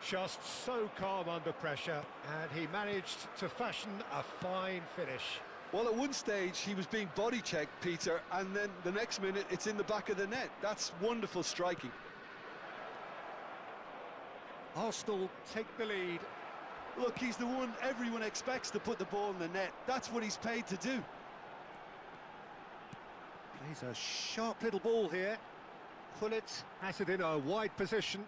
Just so calm under pressure, and he managed to fashion a fine finish. Well, at one stage he was being body checked, Peter, and then the next minute it's in the back of the net. That's wonderful striking. Arsenal take the lead. Look, he's the one everyone expects to put the ball in the net. That's what he's paid to do. Plays a sharp little ball here. Pullet has it in a wide position.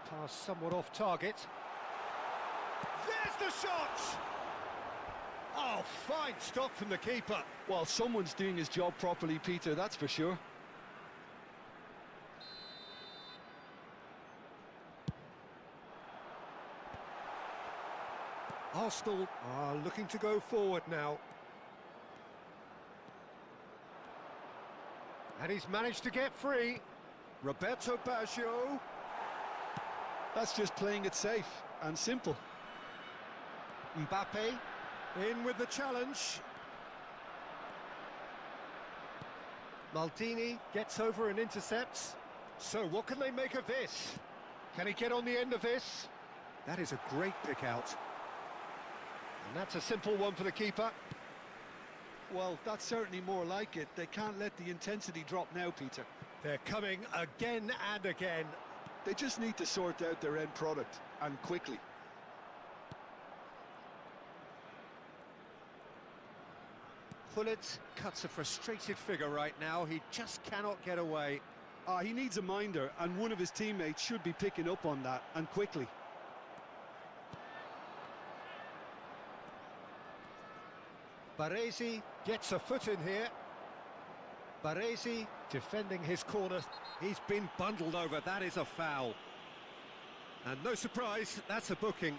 Pass somewhat off target. There's the shot! Oh, fine stop from the keeper. Well, someone's doing his job properly, Peter, that's for sure. Arsenal are looking to go forward now. And he's managed to get free. Roberto Baggio. That's just playing it safe and simple. Mbappe in with the challenge. Maldini gets over and intercepts. So what can they make of this? Can he get on the end of this? That is a great pick out. And that's a simple one for the keeper. Well, that's certainly more like it. They can't let the intensity drop now, Peter. They're coming again and again. They just need to sort out their end product, and quickly. Pullet cuts a frustrated figure right now. He just cannot get away. He needs a minder, and one of his teammates should be picking up on that, and quickly. Baresi gets a foot in here. Baresi defending his corner. He's been bundled over. That is a foul. And no surprise, that's a booking.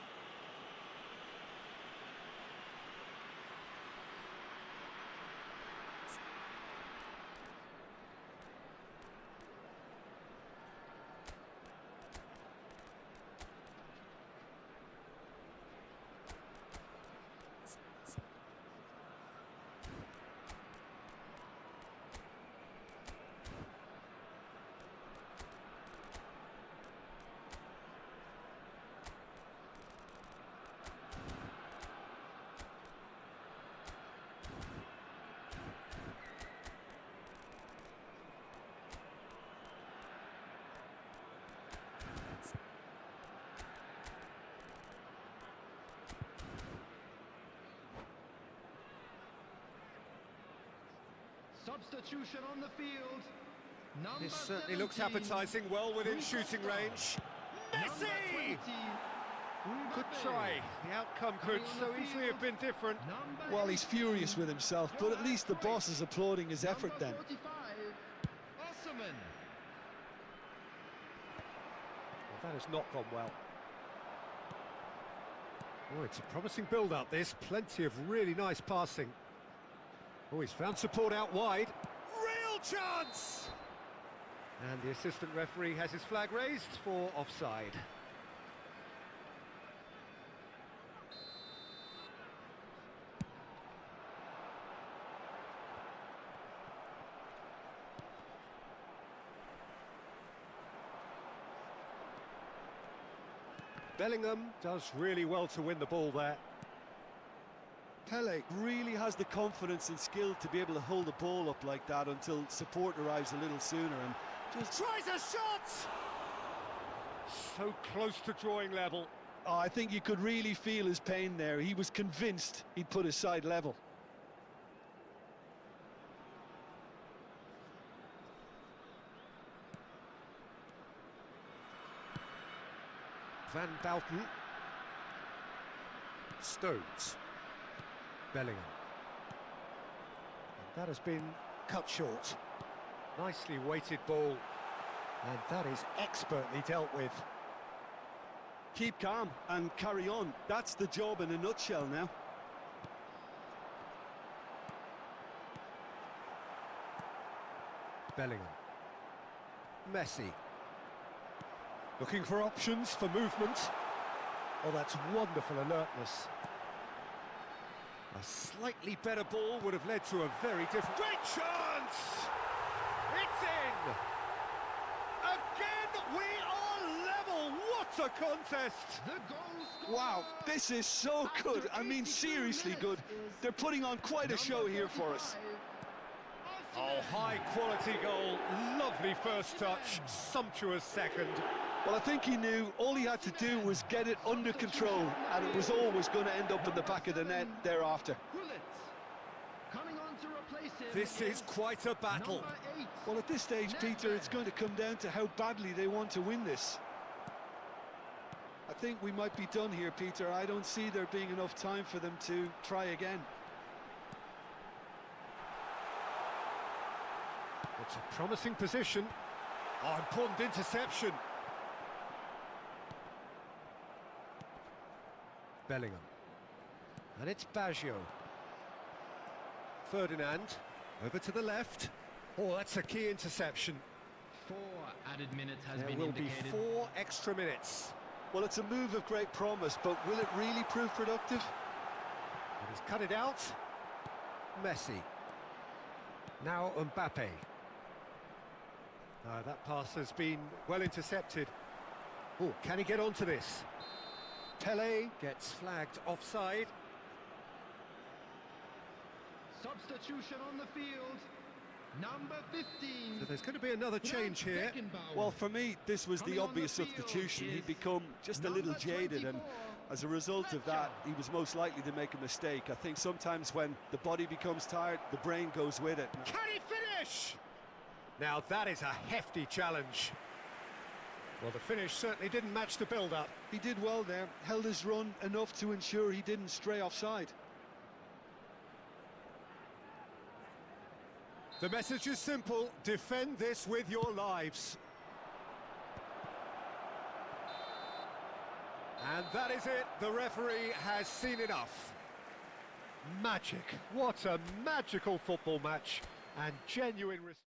Substitution on the field. Number This certainly looks 17, appetizing, well within shooting range. Messi! Good try. The outcome could so easily have been different. Well, he's furious with himself, but at least the boss is applauding his effort then. Well, that has not gone well. Oh, it's a promising build-up, this. Plenty of really nice passing. Oh, he's found support out wide. Real chance! And the assistant referee has his flag raised for offside. Bellingham does really well to win the ball there. Pele really has the confidence and skill to be able to hold the ball up like that until support arrives a little sooner, and just Tries a shot! So close to drawing level. Oh, I think you could really feel his pain there. He was convinced he'd put his side level. Van Bouten. Stones. Bellingham. And that has been cut short. Nicely weighted ball. And that is expertly dealt with. Keep calm and carry on. That's the job in a nutshell now. Bellingham. Messi. Looking for options for movement. Oh, that's wonderful alertness. A slightly better ball would have led to a very different... Great chance! It's in! Again, we are level! What a contest! The goal scorer. Wow, this is so good. I mean, seriously good. They're putting on quite a show here for us. Oh, high-quality goal. Lovely first touch. Sumptuous second. Well, I think he knew all he had to do was get it under control, and it was always going to end up in the back of the net thereafter. Coming on to replace him. This is quite a battle. Number 8. Well, at this stage, Peter, it's going to come down to how badly they want to win this. I think we might be done here, Peter. I don't see there being enough time for them to try again. It's a promising position. Oh, important interception. Bellingham. And it's Baggio. Ferdinand. Over to the left. Oh, that's a key interception. 4 added minutes has There been will indicated. be 4 extra minutes. Well, it's a move of great promise, but will it really prove productive? And he's cut it out. Messi. Now Mbappe. That pass has been well intercepted. Oh, can he get onto this? Pele gets flagged offside. Substitution on the field. Number 15. So there's going to be another change here. Beckenbauer. Well, for me, this was the Coming on obvious the field substitution. He'd is become just a little number jaded, and 24, as a result of that, he was most likely to make a mistake. I think sometimes when the body becomes tired, the brain goes with it. Can he finish? Now that is a hefty challenge. Well, the finish certainly didn't match the build-up. He did well there, held his run enough to ensure he didn't stray offside. The message is simple: defend this with your lives. And that is it. The referee has seen enough. Magic. What a magical football match. And genuine respect.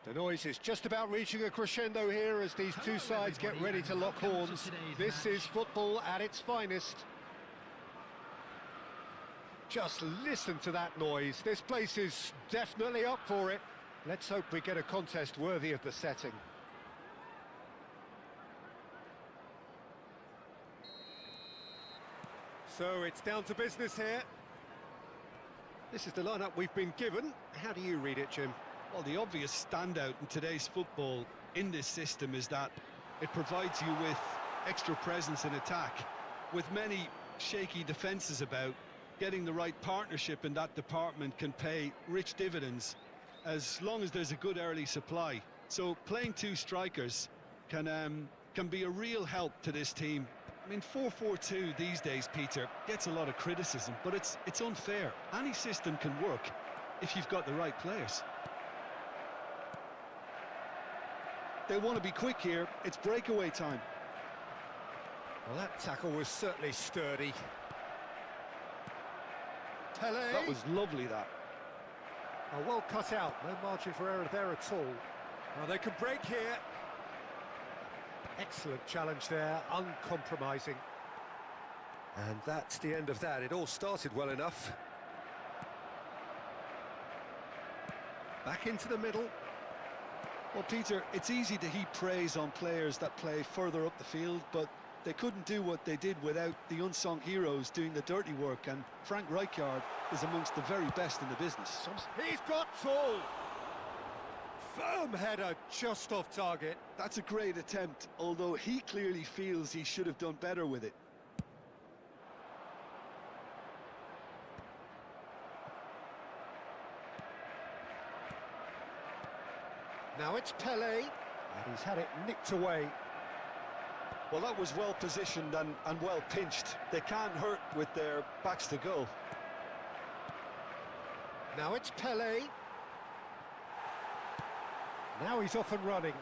The noise is just about reaching a crescendo here as these two sides get ready to lock horns. This is football at its finest. Just listen to that noise. This place is definitely up for it. Let's hope we get a contest worthy of the setting. So it's down to business here. This is the lineup we've been given. How do you read it, Jim? Well, the obvious standout in today's football in this system is that it provides you with extra presence in attack. With many shaky defences about, getting the right partnership in that department can pay rich dividends as long as there's a good early supply. So playing two strikers can be a real help to this team. I mean, 4-4-2 these days, Peter, gets a lot of criticism, but it's unfair. Any system can work if you've got the right players. They want to be quick here. It's breakaway time. Well, that tackle was certainly sturdy. Pele. That was lovely, that. Oh, well cut out. No margin for error there at all. Well, they could break here. Excellent challenge there, uncompromising. And that's the end of that. It all started well enough. Back into the middle. Well, Peter, it's easy to heap praise on players that play further up the field, but they couldn't do what they did without the unsung heroes doing the dirty work, and Frank Rijkaard is amongst the very best in the business. He's got full! Firm header, just off target. That's a great attempt, although he clearly feels he should have done better with it. Now it's Pele, and he's had it nicked away. Well, that was well positioned and well pinched. They can't hurt with their backs to goal. Now it's Pele. Now he's off and running.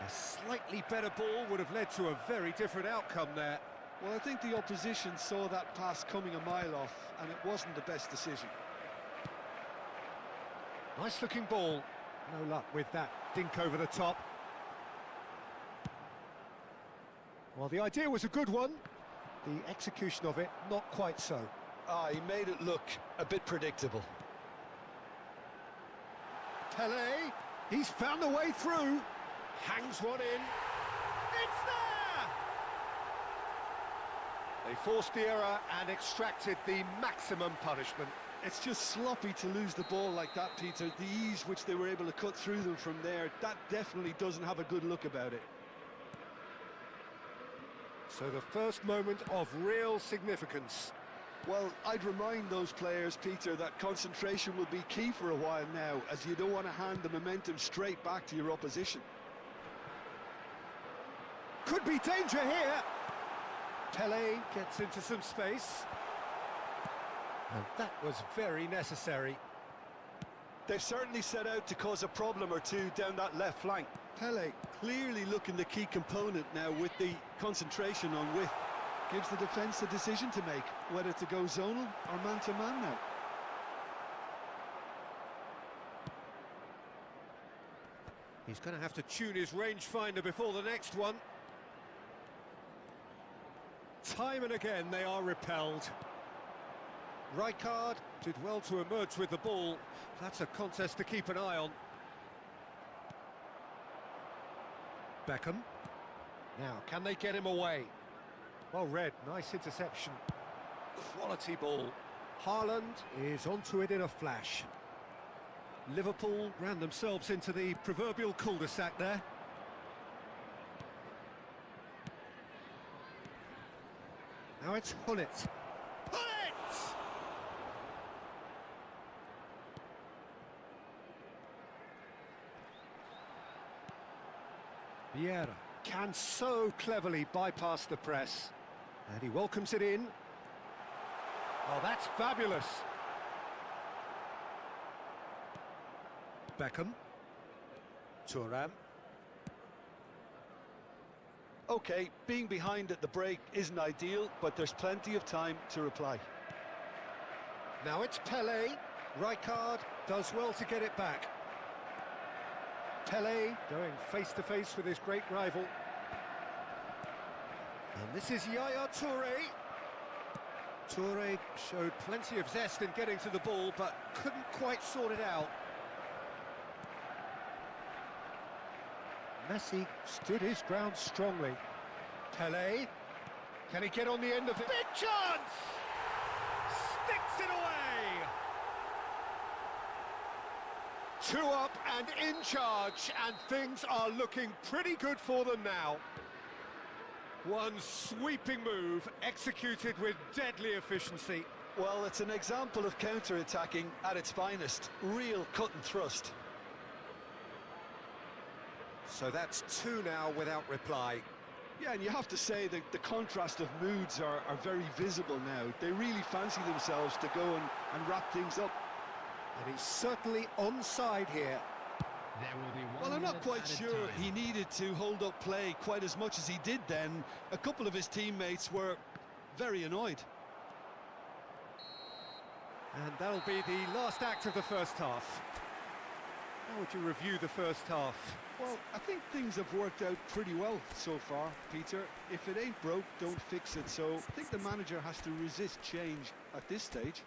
A slightly better ball would have led to a very different outcome there. Well, I think the opposition saw that pass coming a mile off, and it wasn't the best decision. Nice looking ball. No luck with that dink over the top. Well, the idea was a good one. The execution of it, not quite so. He made it look a bit predictable. Pele, he's found a way through. Hangs one in. It's there! They forced the error and extracted the maximum punishment. It's just sloppy to lose the ball like that, Peter. The ease which they were able to cut through them from there, that definitely doesn't have a good look about it. So the first moment of real significance. Well, I'd remind those players, Peter, that concentration will be key for a while now, as you don't want to hand the momentum straight back to your opposition. Could be danger here. Pele gets into some space. And that was very necessary. They've certainly set out to cause a problem or two down that left flank. Pele clearly looking the key component now with the concentration on width. Gives the defence a decision to make, whether to go zonal or man-to-man now. He's going to have to tune his rangefinder before the next one. Time and again they are repelled. Rijkaard did well to emerge with the ball. That's a contest to keep an eye on. Beckham. Now, can they get him away? Well read, nice interception. Quality ball. Haaland is onto it in a flash. Liverpool ran themselves into the proverbial cul-de-sac there. Now it's Hullet. Hullet! Vieira can so cleverly bypass the press. And he welcomes it in. Oh, that's fabulous. Beckham. Thuram. OK, being behind at the break isn't ideal, but there's plenty of time to reply. Now it's Pelé. Rijkaard does well to get it back. Pelé going face-to-face with his great rival. And this is Yaya Touré. Touré showed plenty of zest in getting to the ball, but couldn't quite sort it out. Messi stood his ground strongly. Pelé, can he get on the end of it? Big chance! Sticks it away! 2 up and in charge, and things are looking pretty good for them now. One sweeping move, executed with deadly efficiency. Well, it's an example of counter-attacking at its finest. Real cut and thrust. So that's 2 now without reply. Yeah, and you have to say that the contrast of moods are very visible now. They really fancy themselves to go and wrap things up. And he's certainly onside here. There will be one Well, I'm not minute quite added sure time. he needed to hold up play quite as much as he did then. A couple of his teammates were very annoyed. And that'll be the last act of the first half. How would you review the first half? Well, I think things have worked out pretty well so far, Peter. If it ain't broke, don't fix it. So I think the manager has to resist change at this stage.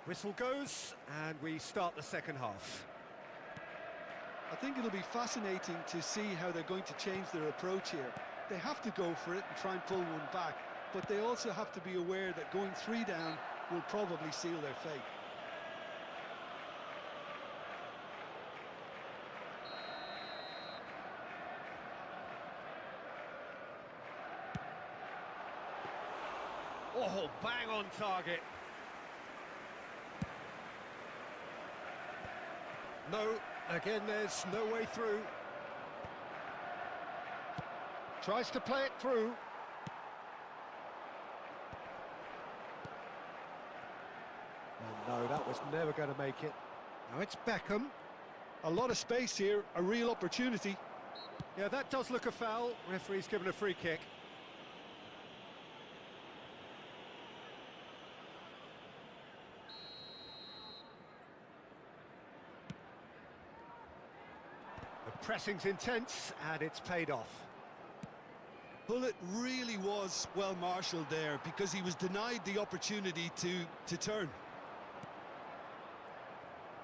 Whistle goes, and we start the second half. I think it'll be fascinating to see how they're going to change their approach here. They have to go for it and try and pull one back, but they also have to be aware that going 3 down will probably seal their fate. Oh, bang on target. No, again, there's no way through. Tries to play it through. And no, that was never going to make it. Now it's Beckham. A lot of space here, a real opportunity. Yeah, that does look a foul. Referee's given a free kick. The pressing's intense, and it's paid off. Bullet really was well marshalled there because he was denied the opportunity to turn.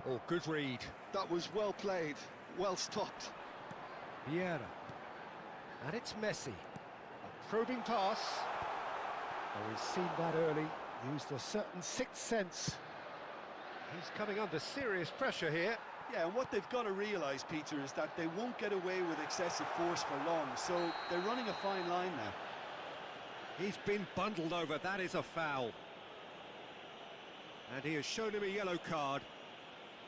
Oh, good read. That was well played, well stopped. Vieira. And it's Messi. A probing pass. Oh, he's seen that early. Used a certain sixth sense. He's coming under serious pressure here. Yeah, and what they've got to realise, Peter, is that they won't get away with excessive force for long, so they're running a fine line now. He's been bundled over. That is a foul. And he has shown him a yellow card.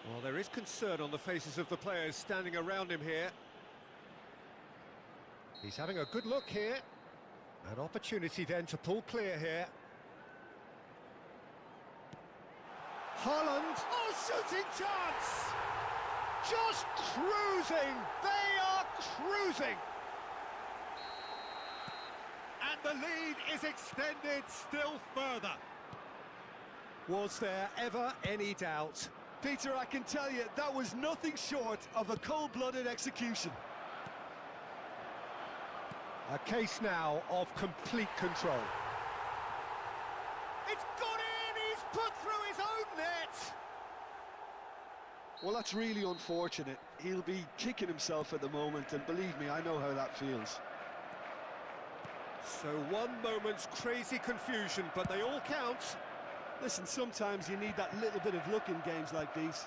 Well, there is concern on the faces of the players standing around him here. He's having a good look here. An opportunity then to pull clear here. Haaland! Oh, shooting chance! Just cruising! They are cruising! And the lead is extended still further. Was there ever any doubt? Peter, I can tell you, that was nothing short of a cold-blooded execution. A case now of complete control. It's gone in! He's put through his own net! Well, that's really unfortunate. He'll be kicking himself at the moment, and believe me, I know how that feels. So one moment's crazy confusion, but they all count. Listen, sometimes you need that little bit of luck in games like these.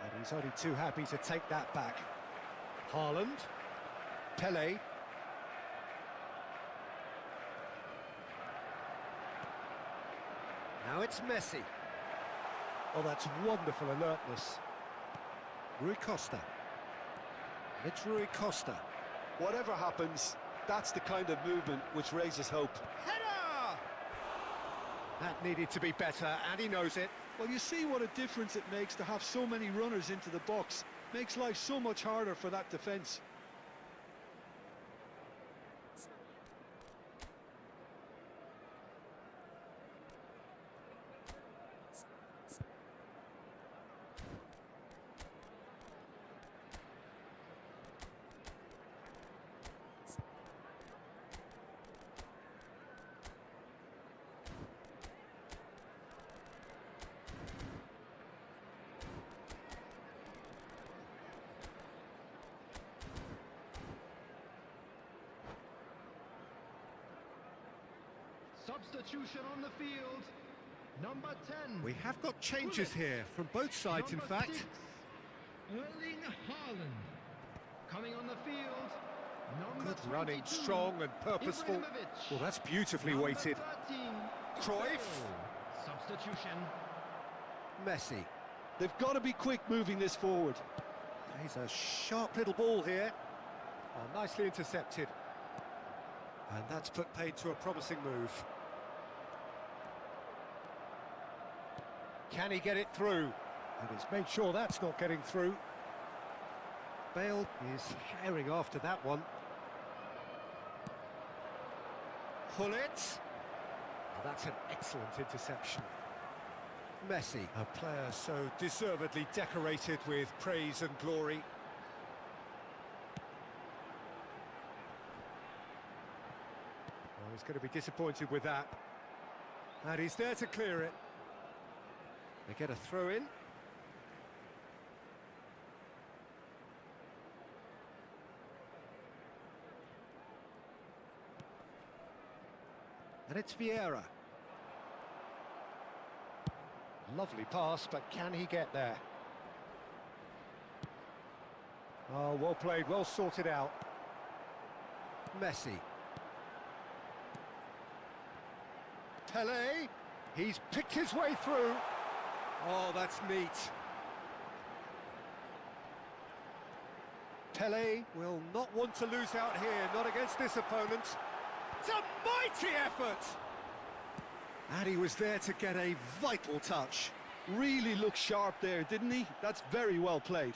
And he's only too happy to take that back. Haaland. Pelé. Now it's Messi. Oh, that's wonderful alertness. Rui Costa. And it's Rui Costa. Whatever happens, that's the kind of movement which raises hope. Header! That needed to be better, and he knows it. Well, you see what a difference it makes to have so many runners into the box. Makes life so much harder for that defence. Substitution on the field. Number 10. We have got changes here from both sides, in Number fact. 6, Erling Haaland. Coming on the field. Number Good running, 22, strong and purposeful. Ibrahimovic. Well, that's beautifully Number weighted. 13, Cruyff. Bale. Substitution. Messi. They've got to be quick moving this forward. He's a sharp little ball here. Oh, nicely intercepted. And that's put paid to a promising move. Can he get it through? And he's made sure that's not getting through. Bale is herring after that one. Hullet. Oh, that's an excellent interception. Messi, a player so deservedly decorated with praise and glory. Oh, he's going to be disappointed with that. And he's there to clear it. They get a throw in. And it's Vieira. Lovely pass, but can he get there? Oh, well played, well sorted out. Messi. Pelé. He's picked his way through. Oh, that's neat. Pelé will not want to lose out here, not against this opponent. It's a mighty effort! And he was there to get a vital touch. Really looked sharp there, didn't he? That's very well played.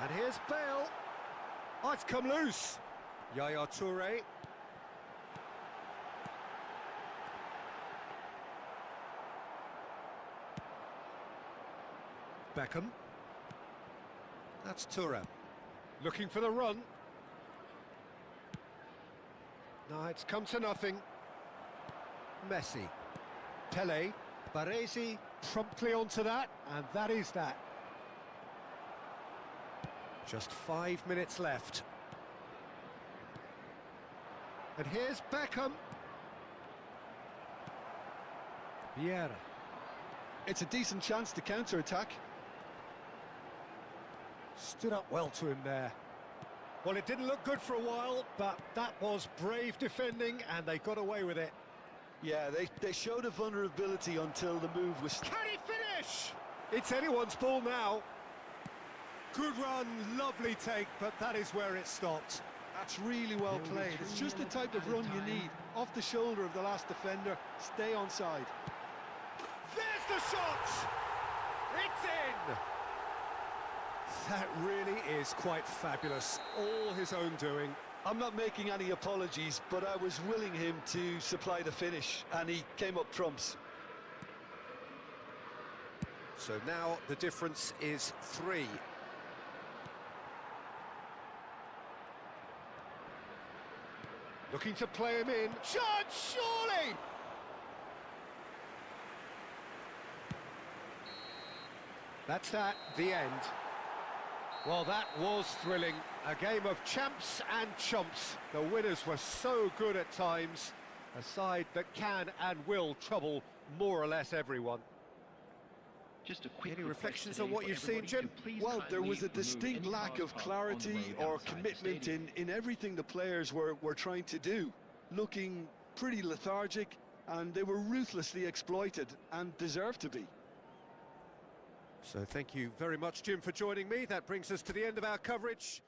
And here's Bale. Oh, it's come loose. Yaya Toure. Beckham. That's Thuram. Looking for the run. No, it's come to nothing. Messi. Pelé. Baresi promptly onto that, and that is that. Just 5 minutes left. And here's Beckham. Vieira. It's a decent chance to counter-attack. Stood up well to him there. Well, it didn't look good for a while, but that was brave defending, and they got away with it. Yeah, they showed a vulnerability until the move was... Can he finish? It's anyone's ball now. Good run, lovely take, but that is where it stopped. That's really well played. It's just the type of run you need. Off the shoulder of the last defender, stay onside. There's the shot! It's in! That really is quite fabulous. All his own doing. I'm not making any apologies, but I was willing him to supply the finish, and he came up trumps. So now the difference is 3. Looking to play him in. Shot, surely! That's that, the end. Well, that was thrilling. A game of champs and chumps. The winners were so good at times. A side that can and will trouble more or less everyone. Just a quick Any reflections on today what for you've seen, everybody Jim? to please Well, there kindly was a remove distinct any lack cars of parked clarity on the road or outside the commitment stadium. in everything the players were trying to do. Looking pretty lethargic, and they were ruthlessly exploited and deserved to be. So thank you very much, Jim, for joining me. That brings us to the end of our coverage.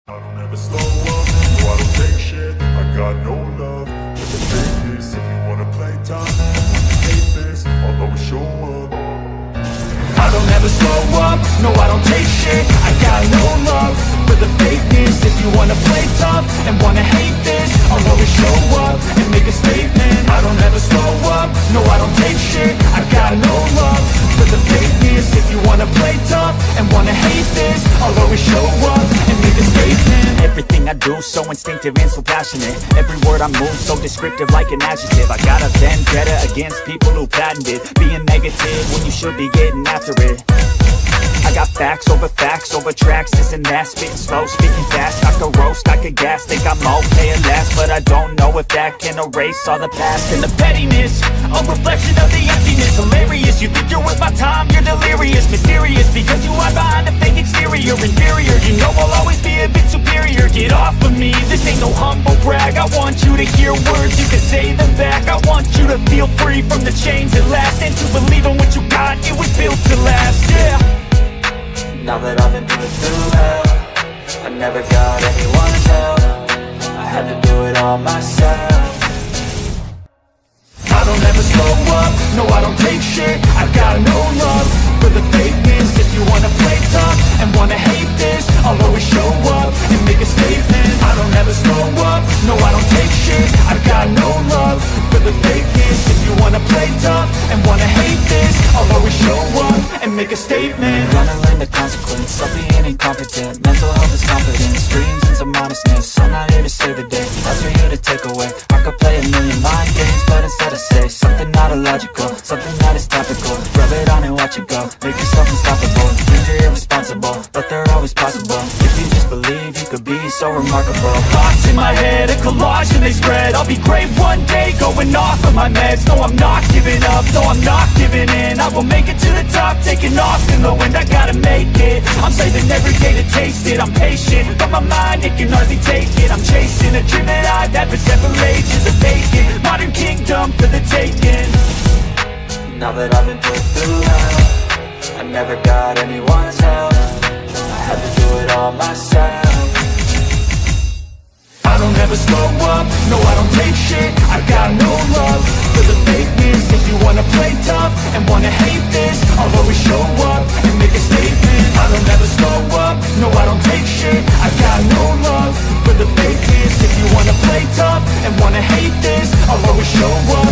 I don't ever slow up, no I don't take shit. I got no love for the fakeness. If you wanna play tough, hate this, I'll always show up. I don't ever slow up, no I don't take shit. I got no love for the fakeness. If you wanna play tough and wanna hate this, I'll always show up and make a statement. I don't ever slow up, no I don't take shit. I got no love for the fakeness. If you wanna play tough and wanna hate this, I'll always show up and make a statement. Everything I do so instinctive and so passionate. Every word I move so descriptive like an adjective. I got a vendetta against people who patented being negative when you should be getting after it. I got facts over tracks, this and that. Spitting slow, speaking fast, I could roast, I could gas. Think I'm okay at last, but I don't know if that can erase all the past. And the pettiness, a reflection of the emptiness. Hilarious, you think you're worth my time, you're delirious. Mysterious, because you are behind a fake exterior. Inferior, you know I'll always be a bit superior. Get off of me, this ain't no humble brag. I want you to hear words, you can say them back. I want you to feel free from the chains at last, and to believe in what you got, it was built to last, yeah. Now that I've been put through hell, I never got anyone's help. I had to do it all myself. I don't ever slow up, no I don't take shit. I got no love for the fakeness. If you wanna play tough and wanna hate this, I'll always show up and make a statement. I don't ever slow up, no I don't take shit. I got no love for the fakeness. If you wanna play tough and wanna hate this, I'll always show up and make a statement. Gonna learn the consequence of being incompetent. Mental health is confidence, dreams and some honestness. I'm not here to save the day, that's for you to take away. I could play a million mind games, but instead I say something not illogical, something that is topical. Rub it on and watch it go, make yourself unstoppable. Dreams are irresponsible, but they're always possible. If you just believe, you could be so remarkable. Thoughts in my head, a collage and they spread. I'll be great one day, going off of my meds. No, I'm not giving up, no, I'm not giving in. I will make it to the top, taking off in the wind. I gotta make it, I'm saving every day to taste it. I'm patient, but my mind, it can hardly take it. I'm chasing a dream that I've had for several ages. A vacant, modern kingdom for the taking. Now that I've been put through hell, I never got anyone's help. I had to do it all myself. I don't ever slow up, no I don't take shit. I got no love for the fakeness. If you wanna play tough and wanna hate this, I'll always show up and make a statement. I don't ever slow up, no I don't take shit. I got no love for the fakeness. If you wanna play tough and wanna hate this, I'll always show up